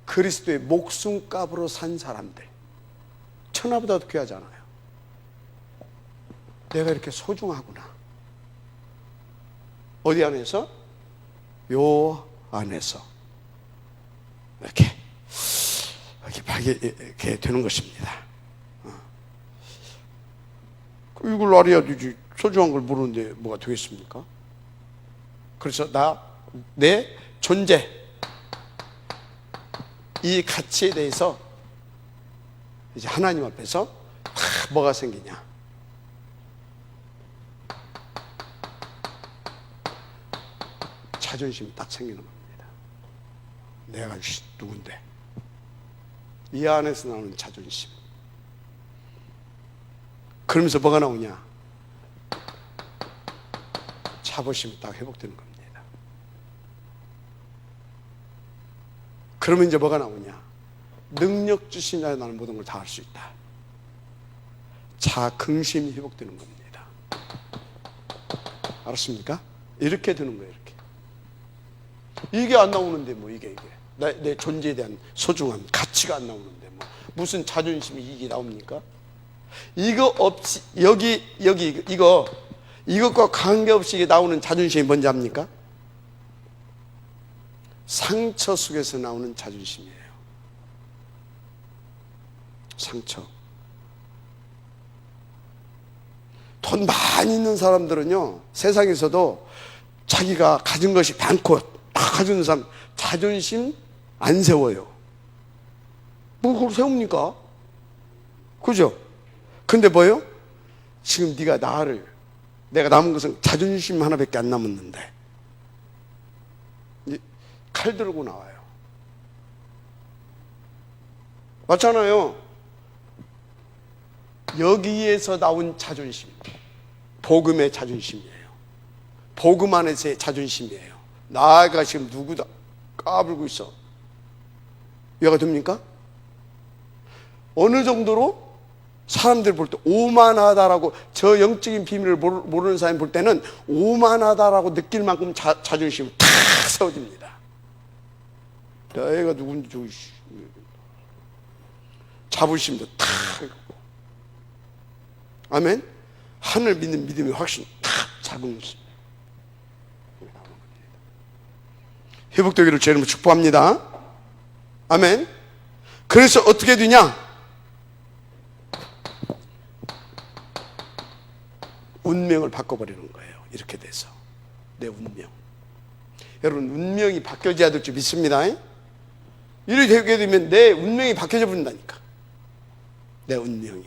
그리스도의 목숨값으로 산 사람들 천하보다도 귀하잖아요. 내가 이렇게 소중하구나. 어디 안에서? 요 안에서 이렇게 발견하게 되는 것입니다. 이걸 알아야 되지. 소중한 걸 모르는데 뭐가 되겠습니까? 그래서 나 내 존재, 이 가치에 대해서 이제 하나님 앞에서 다 뭐가 생기냐? 자존심이 딱 생기는 겁니다. 내가 누군데? 이 안에서 나오는 자존심. 그러면서 뭐가 나오냐? 자부심이 딱 회복되는 겁니다. 그러면 이제 뭐가 나오냐? 능력 주신 자에 나는 모든 걸 다 할 수 있다. 자긍심이 회복되는 겁니다. 알았습니까? 이렇게 되는 거예요. 이렇게. 이게 안 나오는데 뭐 이게 내 존재에 대한 소중함, 가치가 안 나오는데 뭐 무슨 자존심이 이게 나옵니까? 이거 없이 여기 이것과 관계없이 나오는 자존심이 뭔지 압니까? 상처 속에서 나오는 자존심이에요. 상처. 돈 많이 있는 사람들은요, 세상에서도 자기가 가진 것이 많고 딱 가진 사람 자존심 안 세워요. 뭐 그걸 세웁니까? 그죠? 근데 뭐예요? 지금 내가 남은 것은 자존심 하나밖에 안 남았는데 칼 들고 나와요. 맞잖아요. 여기에서 나온 자존심, 복음의 자존심이에요. 복음 안에서의 자존심이에요. 나가 지금 누구다 까불고 있어. 이해가 됩니까? 어느 정도로 사람들 볼 때 오만하다라고, 저 영적인 비밀을 모르는 사람이 볼 때는 오만하다라고 느낄 만큼 자존심이 탁 세워집니다. 내가 누군지 자부심도 탁 있고. 아멘. 하늘 믿는 믿음이 확신 탁 자긍심 회복되기를 제 이름으로 축복합니다. 아멘. 그래서 어떻게 되냐? 운명을 바꿔버리는 거예요. 이렇게 돼서 내 운명. 여러분, 운명이 바뀌어져야 될 줄 믿습니다. 이렇게 되게 되면 내 운명이 바뀌어져 버린다니까. 내 운명이,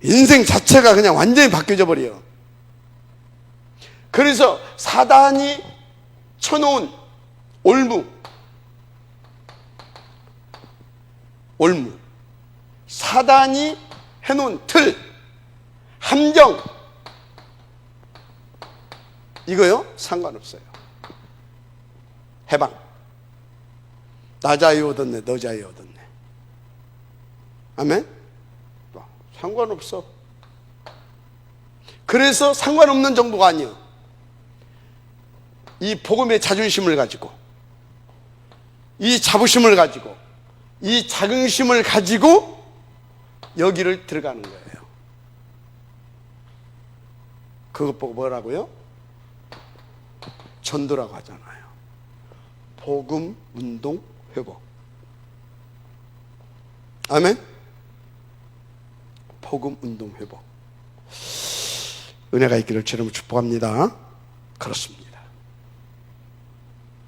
인생 자체가 그냥 완전히 바뀌어져 버려요. 그래서 사단이 쳐놓은 올무, 사단이 해놓은 틀, 함정, 이거요? 상관없어요. 해방. 나 자유 얻었네, 너 자유 얻었네. 아멘? 상관없어. 그래서 상관없는 정도가 아니에요. 이 복음의 자존심을 가지고, 이 자부심을 가지고, 이 자긍심을 가지고 여기를 들어가는 거예요. 그것 보고 뭐라고요? 전도라고 하잖아요. 복음, 운동, 회복. 아멘? 복음, 운동, 회복. 은혜가 있기를 주님으로 축복합니다. 그렇습니다.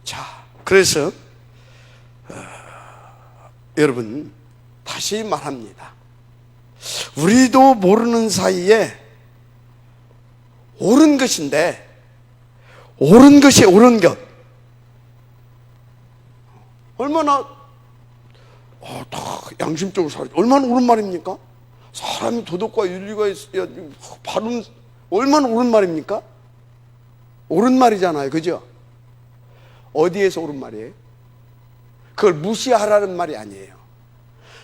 자, 그래서 여러분, 다시 말합니다. 우리도 모르는 사이에 옳은 것인데, 옳은 것이 옳은 것, 얼마나 다 양심적으로 살아야지. 얼마나 옳은 말입니까? 사람이 도덕과 윤리가 있어야 바른, 얼마나 옳은 말입니까? 옳은 말이잖아요. 그죠? 어디에서 옳은 말이에요? 그걸 무시하라는 말이 아니에요.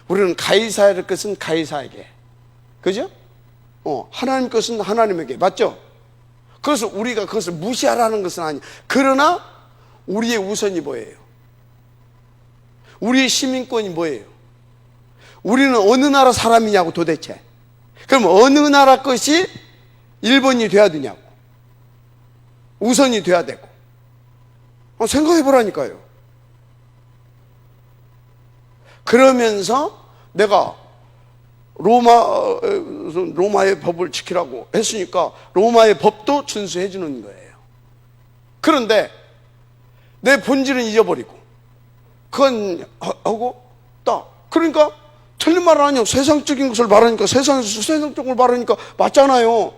우리는 가이사의 것은 가이사에게, 그죠? 하나님 것은 하나님에게, 맞죠? 그래서 우리가 그것을 무시하라는 것은 아니에요. 그러나 우리의 우선이 뭐예요? 우리의 시민권이 뭐예요? 우리는 어느 나라 사람이냐고 도대체. 그럼 어느 나라 것이 1번이 돼야 되냐고, 우선이 돼야 되고. 생각해 보라니까요. 그러면서 내가 로마의 법을 지키라고 했으니까 로마의 법도 준수해 주는 거예요. 그런데 내 본질은 잊어버리고 그건 하고 딱 그러니까 틀린 말은 아니요. 세상적인 것을 말하니까 세상에서 세상적인 걸 말하니까 맞잖아요.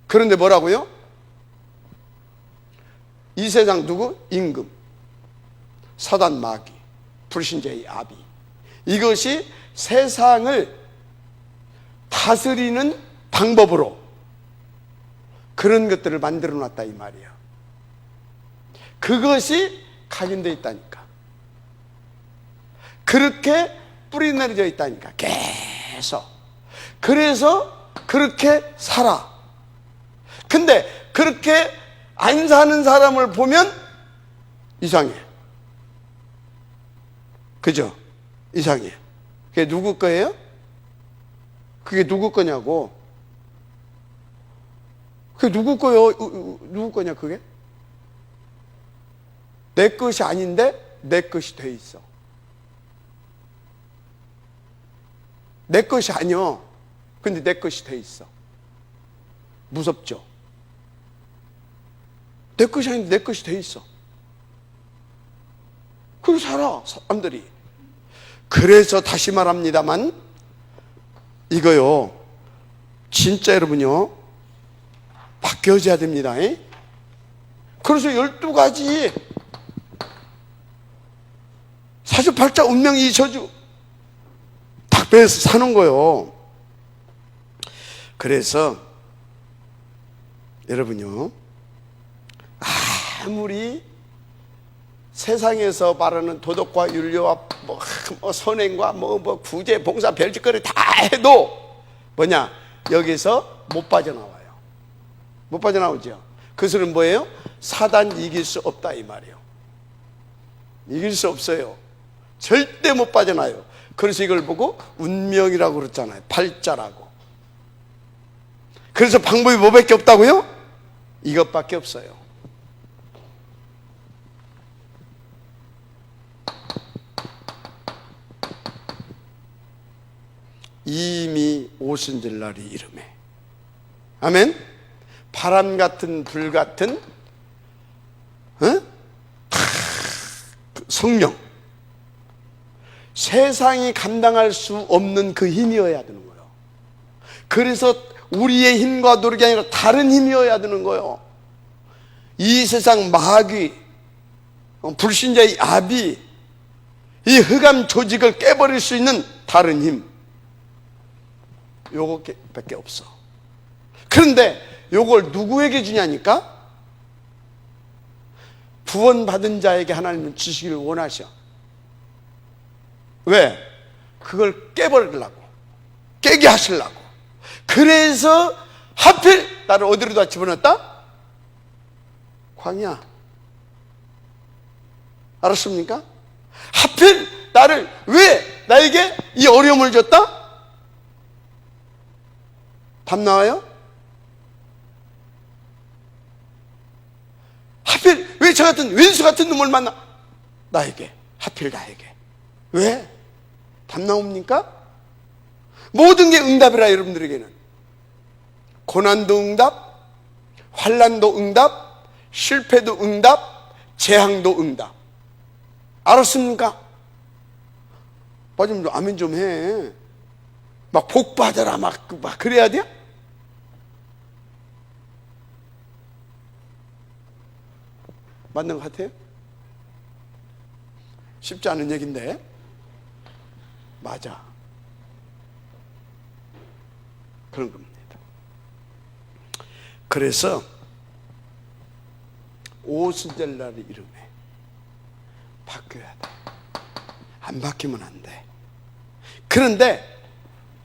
그런데 뭐라고요? 이 세상 누구? 임금, 사단 마귀, 불신자의 아비. 이것이 세상을 다스리는 방법으로 그런 것들을 만들어 놨다 이 말이야. 그것이 각인되어 있다니까. 그렇게 뿌리 내려져 있다니까. 계속. 그래서 그렇게 살아. 근데 그렇게 안 사는 사람을 보면 이상해. 그죠? 이상해. 그게 누구 거예요? 그게 누구 거냐고. 그게 누구 거요? 누구 거냐 그게? 내 것이 아닌데 내 것이 돼 있어. 내 것이 아니여. 근데 내 것이 돼 있어. 무섭죠? 내 것이 아닌데 내 것이 돼 있어. 그렇게 살아 사람들이. 그래서 다시 말합니다만 이거요 진짜 여러분요 바뀌어져야 됩니다. 그래서 12가지 48자 운명이 저주 탁배에서 사는 거요. 그래서 여러분요 아무리 세상에서 말하는 도덕과 윤리와 뭐 선행과 뭐 구제 봉사 별짓거리 다 해도 뭐냐 여기서 못 빠져나와요. 못 빠져나오죠. 그 소리는 뭐예요? 사단 이길 수 없다 이 말이에요. 이길 수 없어요. 절대 못 빠져나요. 그래서 이걸 보고 운명이라고 그랬잖아요. 팔자라고. 그래서 방법이 뭐밖에 없다고요? 이것밖에 없어요. 이미 오순절 날이 이름에 아멘. 바람 같은 불 같은 성령, 세상이 감당할 수 없는 그 힘이어야 되는 거예요. 그래서 우리의 힘과 노력이 아니라 다른 힘이어야 되는 거예요. 이 세상 마귀, 불신자의 아비, 이 흑암 조직을 깨버릴 수 있는 다른 힘, 요거밖에 없어. 그런데 요걸 누구에게 주냐니까? 구원받은 자에게 하나님은 주시기를 원하셔. 왜? 그걸 깨버리려고, 깨게 하시려고. 그래서 하필 나를 어디로 다 집어넣었다? 광야. 알았습니까? 하필 나를 왜 나에게 이 어려움을 줬다? 답 나와요? 하필 왜 저 같은 왼수 같은 놈을 만나? 나에게. 하필 나에게. 왜? 답 나옵니까? 모든 게 응답이라 여러분들에게는. 고난도 응답, 환난도 응답, 실패도 응답, 재앙도 응답. 알았습니까? 빠지면 아멘 좀 해. 막 복 받아라 막 그래야 돼? 맞는 것 같아요? 쉽지 않은 얘기인데 맞아. 그런 겁니다. 그래서 오순절날의 이름에 바뀌어야 돼. 안 바뀌면 안 돼. 그런데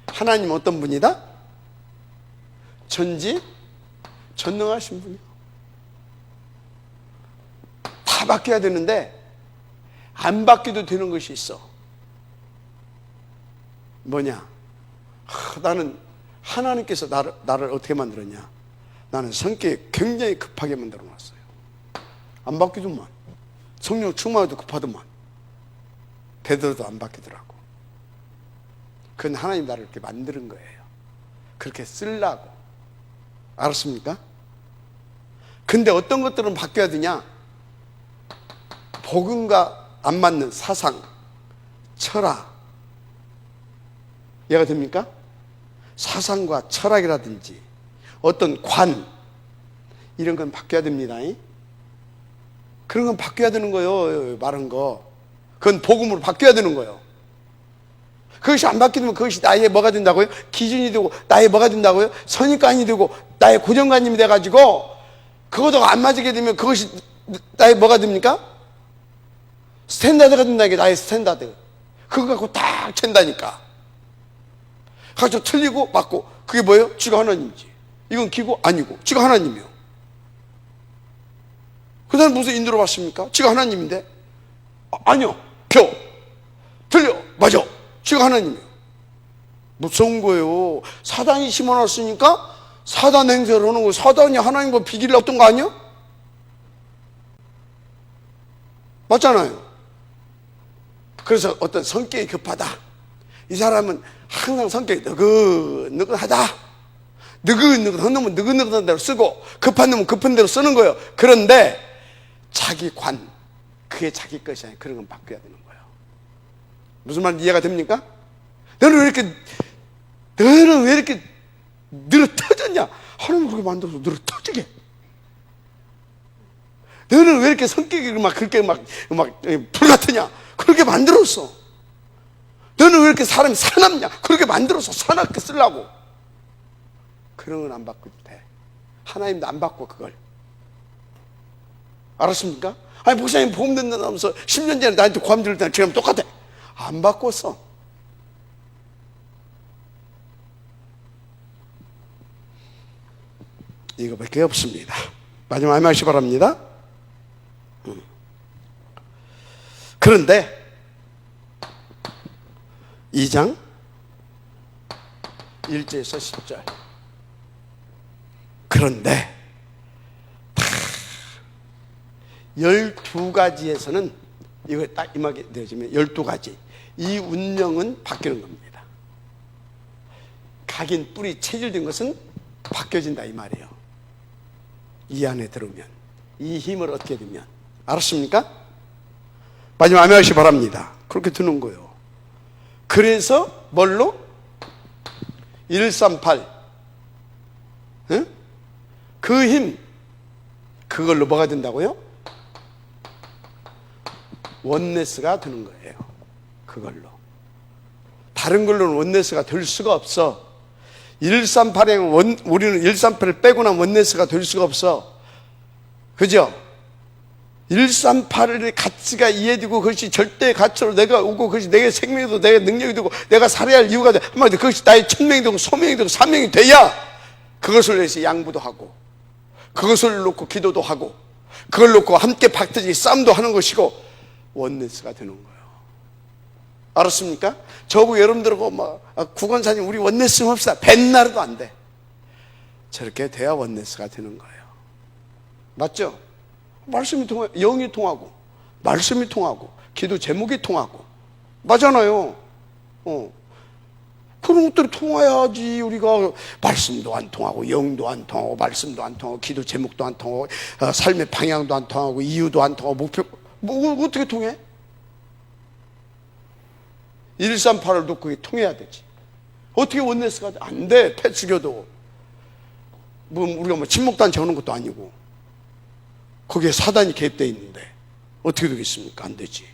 하나님 어떤 분이다? 전능하신 분이요. 다 바뀌어야 되는데 안 바뀌어도 되는 것이 있어. 뭐냐? 나는 하나님께서 나를 어떻게 만들었냐? 나는 성격이 굉장히 급하게 만들어 놨어요. 안 바뀌더만. 성령 충만해도 급하더만. 되더라도 안 바뀌더라고. 그건 하나님 나를 이렇게 만드는 거예요. 그렇게 쓰려고. 알았습니까? 근데 어떤 것들은 바뀌어야 되냐? 복음과 안 맞는 사상, 철학, 이해가 됩니까? 사상과 철학이라든지 어떤 관, 이런 건 바뀌어야 됩니다. 그런 건 바뀌어야 되는 거예요. 말한 거. 그건 복음으로 바뀌어야 되는 거예요. 그것이 안 바뀌면 그것이 나의 뭐가 된다고요? 기준이 되고 나의 뭐가 된다고요? 선입관이 되고 나의 고정관념이 돼가지고 그거도 안 맞게 되면 그것이 나의 뭐가 됩니까? 스탠다드가 된다. 이게 나의 스탠다드. 그거 갖고 딱 챈다니까. 가지고 틀리고 맞고 그게 뭐예요? 지가 하나님이지. 이건 기고 아니고 지가 하나님이요. 그 사람 무슨 인도로 왔습니까? 지가 하나님인데. 아니요. 표. 틀려. 맞아. 지가 하나님이에요. 무서운 거예요. 사단이 심어놨으니까 사단 행세를 하는 거예요. 사단이 하나님과 비기를 없던 거 아니야? 맞잖아요. 그래서 어떤 성격이 급하다. 이 사람은 항상 성격이 느긋느긋하다. 느긋느긋한 놈은 느긋느긋한 대로 쓰고 급한 놈은 급한 대로 쓰는 거예요. 그런데 자기 관, 그게 자기 것이 아니에요. 그런 건 바뀌어야 되는 거예요. 무슨 말인지 이해가 됩니까? 너는 왜 이렇게 늘어 터졌냐? 하나님 그렇게 만들어서 늘어 터지게. 너는 왜 이렇게 성격이 그렇게 불같으냐? 그렇게 만들었어. 너는 왜 이렇게 사람이 사납냐? 그렇게 만들어서 사납게 쓰려고. 그런 건 안 바꿔도 돼. 하나님도 안 바꿔 그걸. 알았습니까? 아니 목사님 복음 듣는다면서 10년 전에 나한테 고함 들을 때랑 지금 똑같아. 안 바꿨어. 이거밖에 없습니다. 마지막 말씀 바랍니다. 그런데 2장 1절에서 10절. 그런데 12가지에서는 이거 딱 임하게 되어지면 12가지 이 운명은 바뀌는 겁니다. 각인 뿌리 체질된 것은 바뀌어진다 이 말이에요. 이 안에 들어오면 이 힘을 얻게 되면. 알았습니까? 마지막 아멘 하시기 바랍니다. 그렇게 드는 거예요. 그래서 뭘로? 138 응? 그 힘 그걸로 뭐가 된다고요? 원네스가 되는 거예요. 그걸로. 다른 걸로는 원네스가 될 수가 없어. 138에 우리는 138을 빼고 나면 원네스가 될 수가 없어. 그죠? 138의 가치가 이해되고 그것이 절대의 가치로 내가 오고 그것이 내게 생명이 되고 내게 능력이 되고 내가 살아야 할 이유가 돼. 한마디로 그것이 나의 천명이 되고 소명이 되고 사명이 돼야 그것을 위해서 양부도 하고 그것을 놓고 기도도 하고 그걸 놓고 함께 박터지게 싸움도 하는 것이고 원네스가 되는 거예요. 알았습니까? 저보고 여러분들하고 국원사님 우리 원네스 합시다. 뱃날도 안 돼. 저렇게 돼야 원네스가 되는 거예요. 맞죠? 말씀이 통해요. 영이 통하고 말씀이 통하고 기도 제목이 통하고 맞잖아요. 그런 것들이 통해야지 우리가 말씀도 안 통하고 영도 안 통하고 말씀도 안 통하고 기도 제목도 안 통하고 삶의 방향도 안 통하고 이유도 안 통하고 목표 어떻게 통해? 138을 놓고 그게 통해야 되지. 어떻게 원네스가 돼? 안 돼. 패스교도 우리가 친목단체 하는 것도 아니고 거기에 사단이 개입되어 있는데 어떻게 되겠습니까? 안 되지.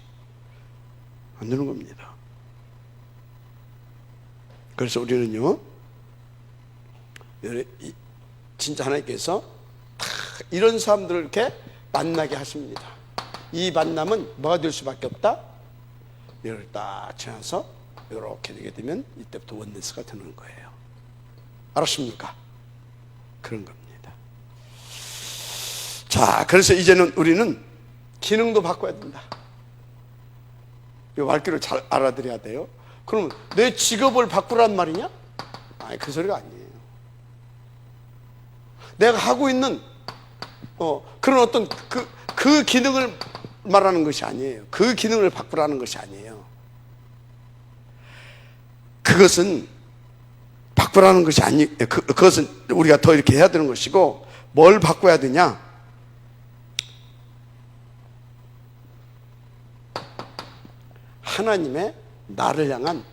안 되는 겁니다. 그래서 우리는요 진짜 하나님께서 이런 사람들을 이렇게 만나게 하십니다. 이 만남은 뭐가 될 수밖에 없다? 이걸 딱 지나서 이렇게 되게 되면 이때부터 원네스가 되는 거예요. 알았습니까? 그런 겁니다. 자, 그래서 이제는 우리는 기능도 바꿔야 된다. 이 말귀를 잘 알아들어야 돼요. 그러면 내 직업을 바꾸란 말이냐? 아니, 그 소리가 아니에요. 내가 하고 있는 그런 어떤 그 기능을 말하는 것이 아니에요. 그 기능을 바꾸라는 것이 아니에요. 그것은 바꾸라는 것이 그것은 우리가 더 이렇게 해야 되는 것이고 뭘 바꿔야 되냐? 하나님의 나를 향한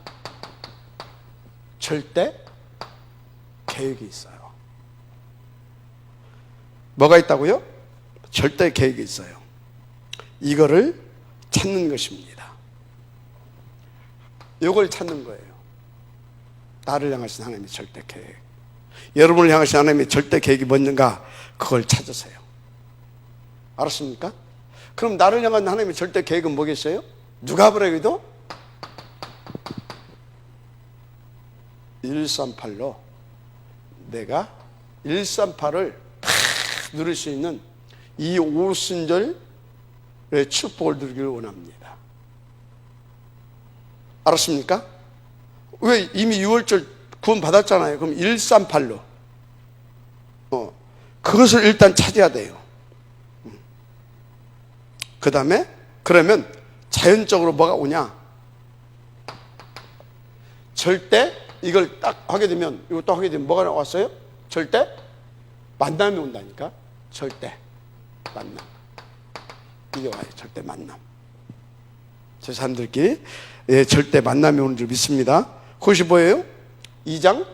절대 계획이 있어요. 뭐가 있다고요? 절대 계획이 있어요. 이거를 찾는 것입니다. 이걸 찾는 거예요. 나를 향하신 하나님의 절대 계획. 여러분을 향하신 하나님의 절대 계획이 뭔가 그걸 찾으세요. 알았습니까? 그럼 나를 향한 하나님의 절대 계획은 뭐겠어요? 누가복음에도 138로 내가 138을 누릴 수 있는 이 오순절의 축복을 누리기를 원합니다. 알았습니까? 왜? 이미 6월절 구원 받았잖아요. 그럼 138로 그것을 일단 찾아야 돼요. 그 다음에 그러면 자연적으로 뭐가 오냐? 절대 이걸 딱 하게 되면, 이것도 하게 되면 뭐가 나왔어요? 절대 만남이 온다니까. 절대 만남. 이게 와요. 절대 만남. 저 사람들끼리 절대 만남이 오는 줄 믿습니다. 그것이 뭐예요? 2장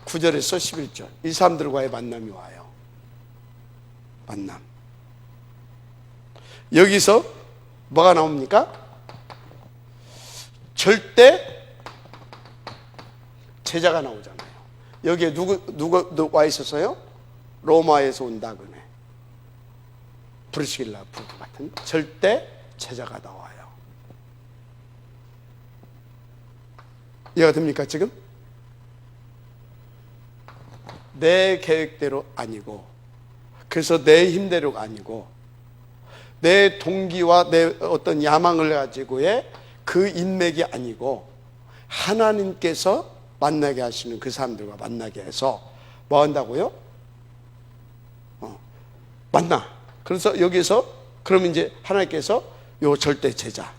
9절에서 11절. 이 사람들과의 만남이 와요. 만남. 여기서 뭐가 나옵니까? 절대 제자가 나오잖아요. 여기에 누구 와 있었어요? 로마에서 온 다그네, 브리스길라 부부 같은 절대 제자가 나와요. 이해가 됩니까 지금? 내 계획대로 아니고, 그래서 내 힘대로가 아니고, 내 동기와 내 어떤 야망을 가지고의 그 인맥이 아니고, 하나님께서 만나게 하시는 그 사람들과 만나게 해서 뭐 한다고요? 만나. 그래서 여기서 그러면 이제 하나님께서 요 절대 제자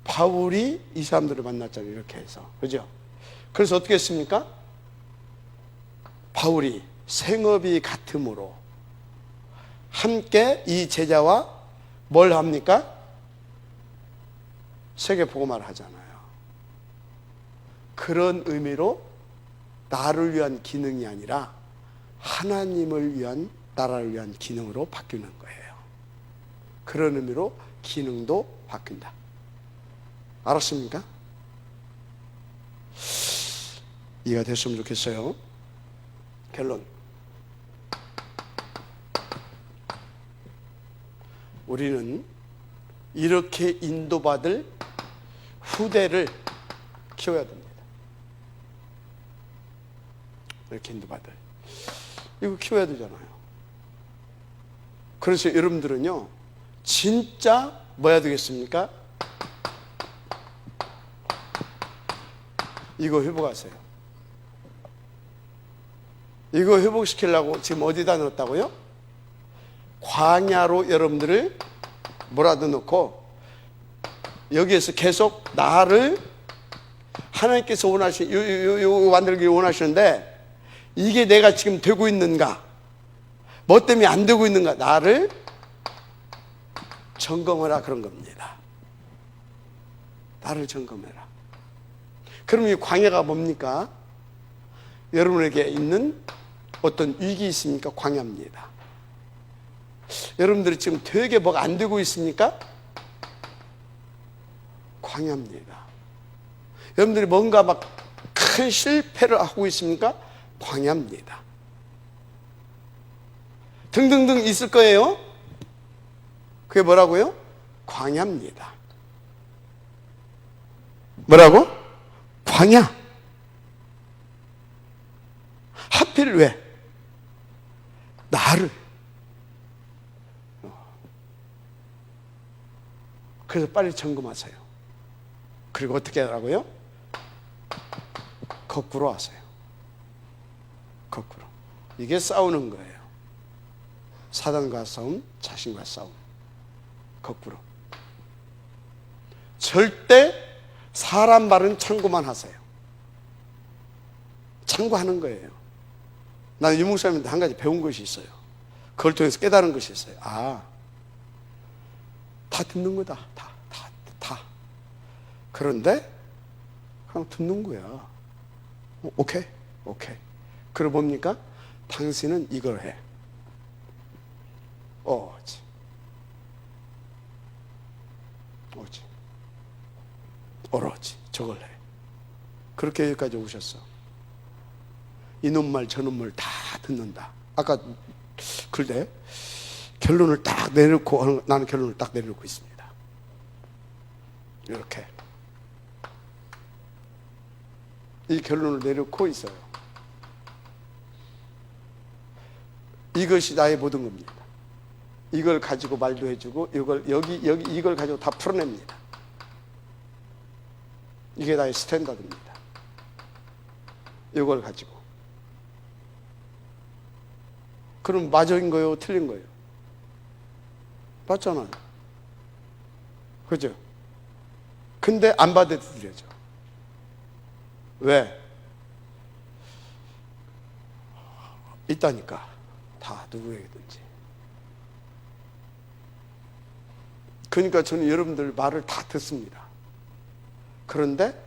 바울이 이 사람들을 만났잖아요. 이렇게 해서. 그죠? 그래서 어떻게 했습니까? 바울이 생업이 같으므로 함께 이 제자와 뭘 합니까? 세계 복음화를 하잖아요. 그런 의미로 나를 위한 기능이 아니라 하나님을 위한, 나라를 위한 기능으로 바뀌는 거예요. 그런 의미로 기능도 바뀐다. 알았습니까? 이해가 됐으면 좋겠어요. 결론. 우리는 이렇게 인도받을 후대를 키워야 됩니다. 이렇게 인도받을. 이거 키워야 되잖아요. 그래서 여러분들은요, 진짜 뭐야 되겠습니까? 이거 회복하세요. 이거 회복시키려고 지금 어디다 넣었다고요? 광야로 여러분들을 뭐라도 넣고, 여기에서 계속 나를 하나님께서 원하시는, 만들기 원하시는데, 이게 내가 지금 되고 있는가? 뭐 때문에 안 되고 있는가? 나를 점검하라, 그런 겁니다. 나를 점검해라. 그럼 이 광야가 뭡니까? 여러분에게 있는 어떤 위기 있습니까? 광야입니다. 여러분들이 지금 되게 뭐가 안 되고 있습니까? 광야입니다. 여러분들이 뭔가 막 큰 실패를 하고 있습니까? 광야입니다. 등등등 있을 거예요. 그게 뭐라고요? 광야입니다. 뭐라고? 광야. 하필 왜? 나를. 그래서 빨리 점검하세요. 그리고 어떻게 하라고요? 거꾸로 하세요. 거꾸로. 이게 싸우는 거예요. 사단과 싸움, 자신과 싸움. 거꾸로. 절대 사람 말은 참고만 하세요. 참고하는 거예요. 나는 유목사님한테 한 가지 배운 것이 있어요. 그걸 통해서 깨달은 것이 있어요. 아, 다 듣는 거다. 다. 그런데 그냥 듣는 거야. 오케이. 그러고 뭡니까? 당신은 이걸 해. 오지. 오로지 저걸 해. 그렇게 여기까지 오셨어. 이놈 말 저놈 말 다 듣는다. 아까 그런데 결론을 딱 내놓고, 나는 결론을 딱 내놓고 있습니다. 이렇게 이 결론을 내놓고 있어요. 이것이 나의 모든 겁니다. 이걸 가지고 말도 해주고, 이걸 가지고 다 풀어냅니다. 이게 나의 스탠다드입니다. 이걸 가지고. 그럼 맞은 거예요? 틀린 거예요? 맞잖아요. 그죠? 근데 안 받아들여져. 왜? 있다니까. 다 누구에게든지. 그러니까 저는 여러분들 말을 다 듣습니다. 그런데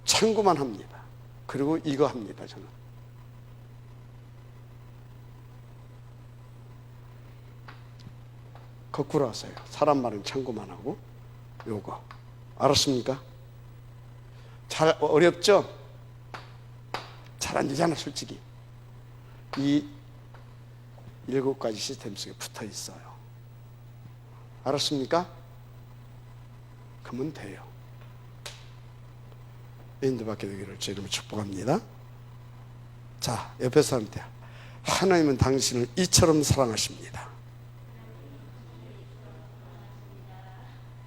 참고만 합니다. 그리고 이거 합니다. 저는 거꾸로 하세요. 사람 말은 참고만 하고 요거. 알았습니까? 잘 어렵죠? 잘 안 되잖아 솔직히. 이 7가지 시스템 속에 붙어 있어요. 알았습니까? 그러면 돼요. 인도받게 되기를 제 이름으로 축복합니다. 자, 옆에 사람한테 하나님은 당신을 이처럼 사랑하십니다.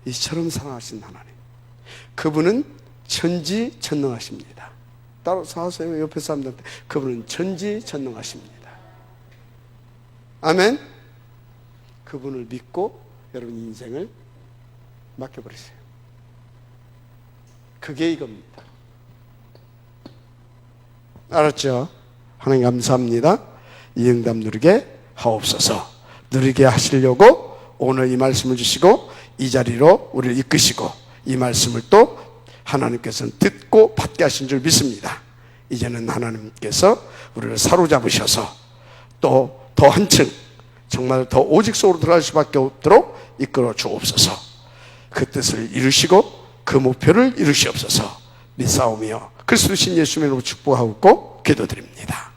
이처럼 사랑하신 하나님. 그분은 전지전능하십니다. 따라서 하세요. 옆에 사람들한테 그분은 전지전능하십니다. 아멘. 그분을 믿고 여러분 인생을 맡겨버리세요. 그게 이겁니다. 알았죠? 하나님 감사합니다. 이 응답 누리게 하옵소서. 누리게 하시려고 오늘 이 말씀을 주시고 이 자리로 우리를 이끄시고 이 말씀을 또 하나님께서는 듣고 받게 하신 줄 믿습니다. 이제는 하나님께서 우리를 사로잡으셔서 또 더 한층 정말 더 오직 속으로 들어갈 수밖에 없도록 이끌어 주옵소서. 그 뜻을 이루시고 그 목표를 이루시옵소서. 믿사오며 그리스도 신 예수님으로 축복하고 기도드립니다.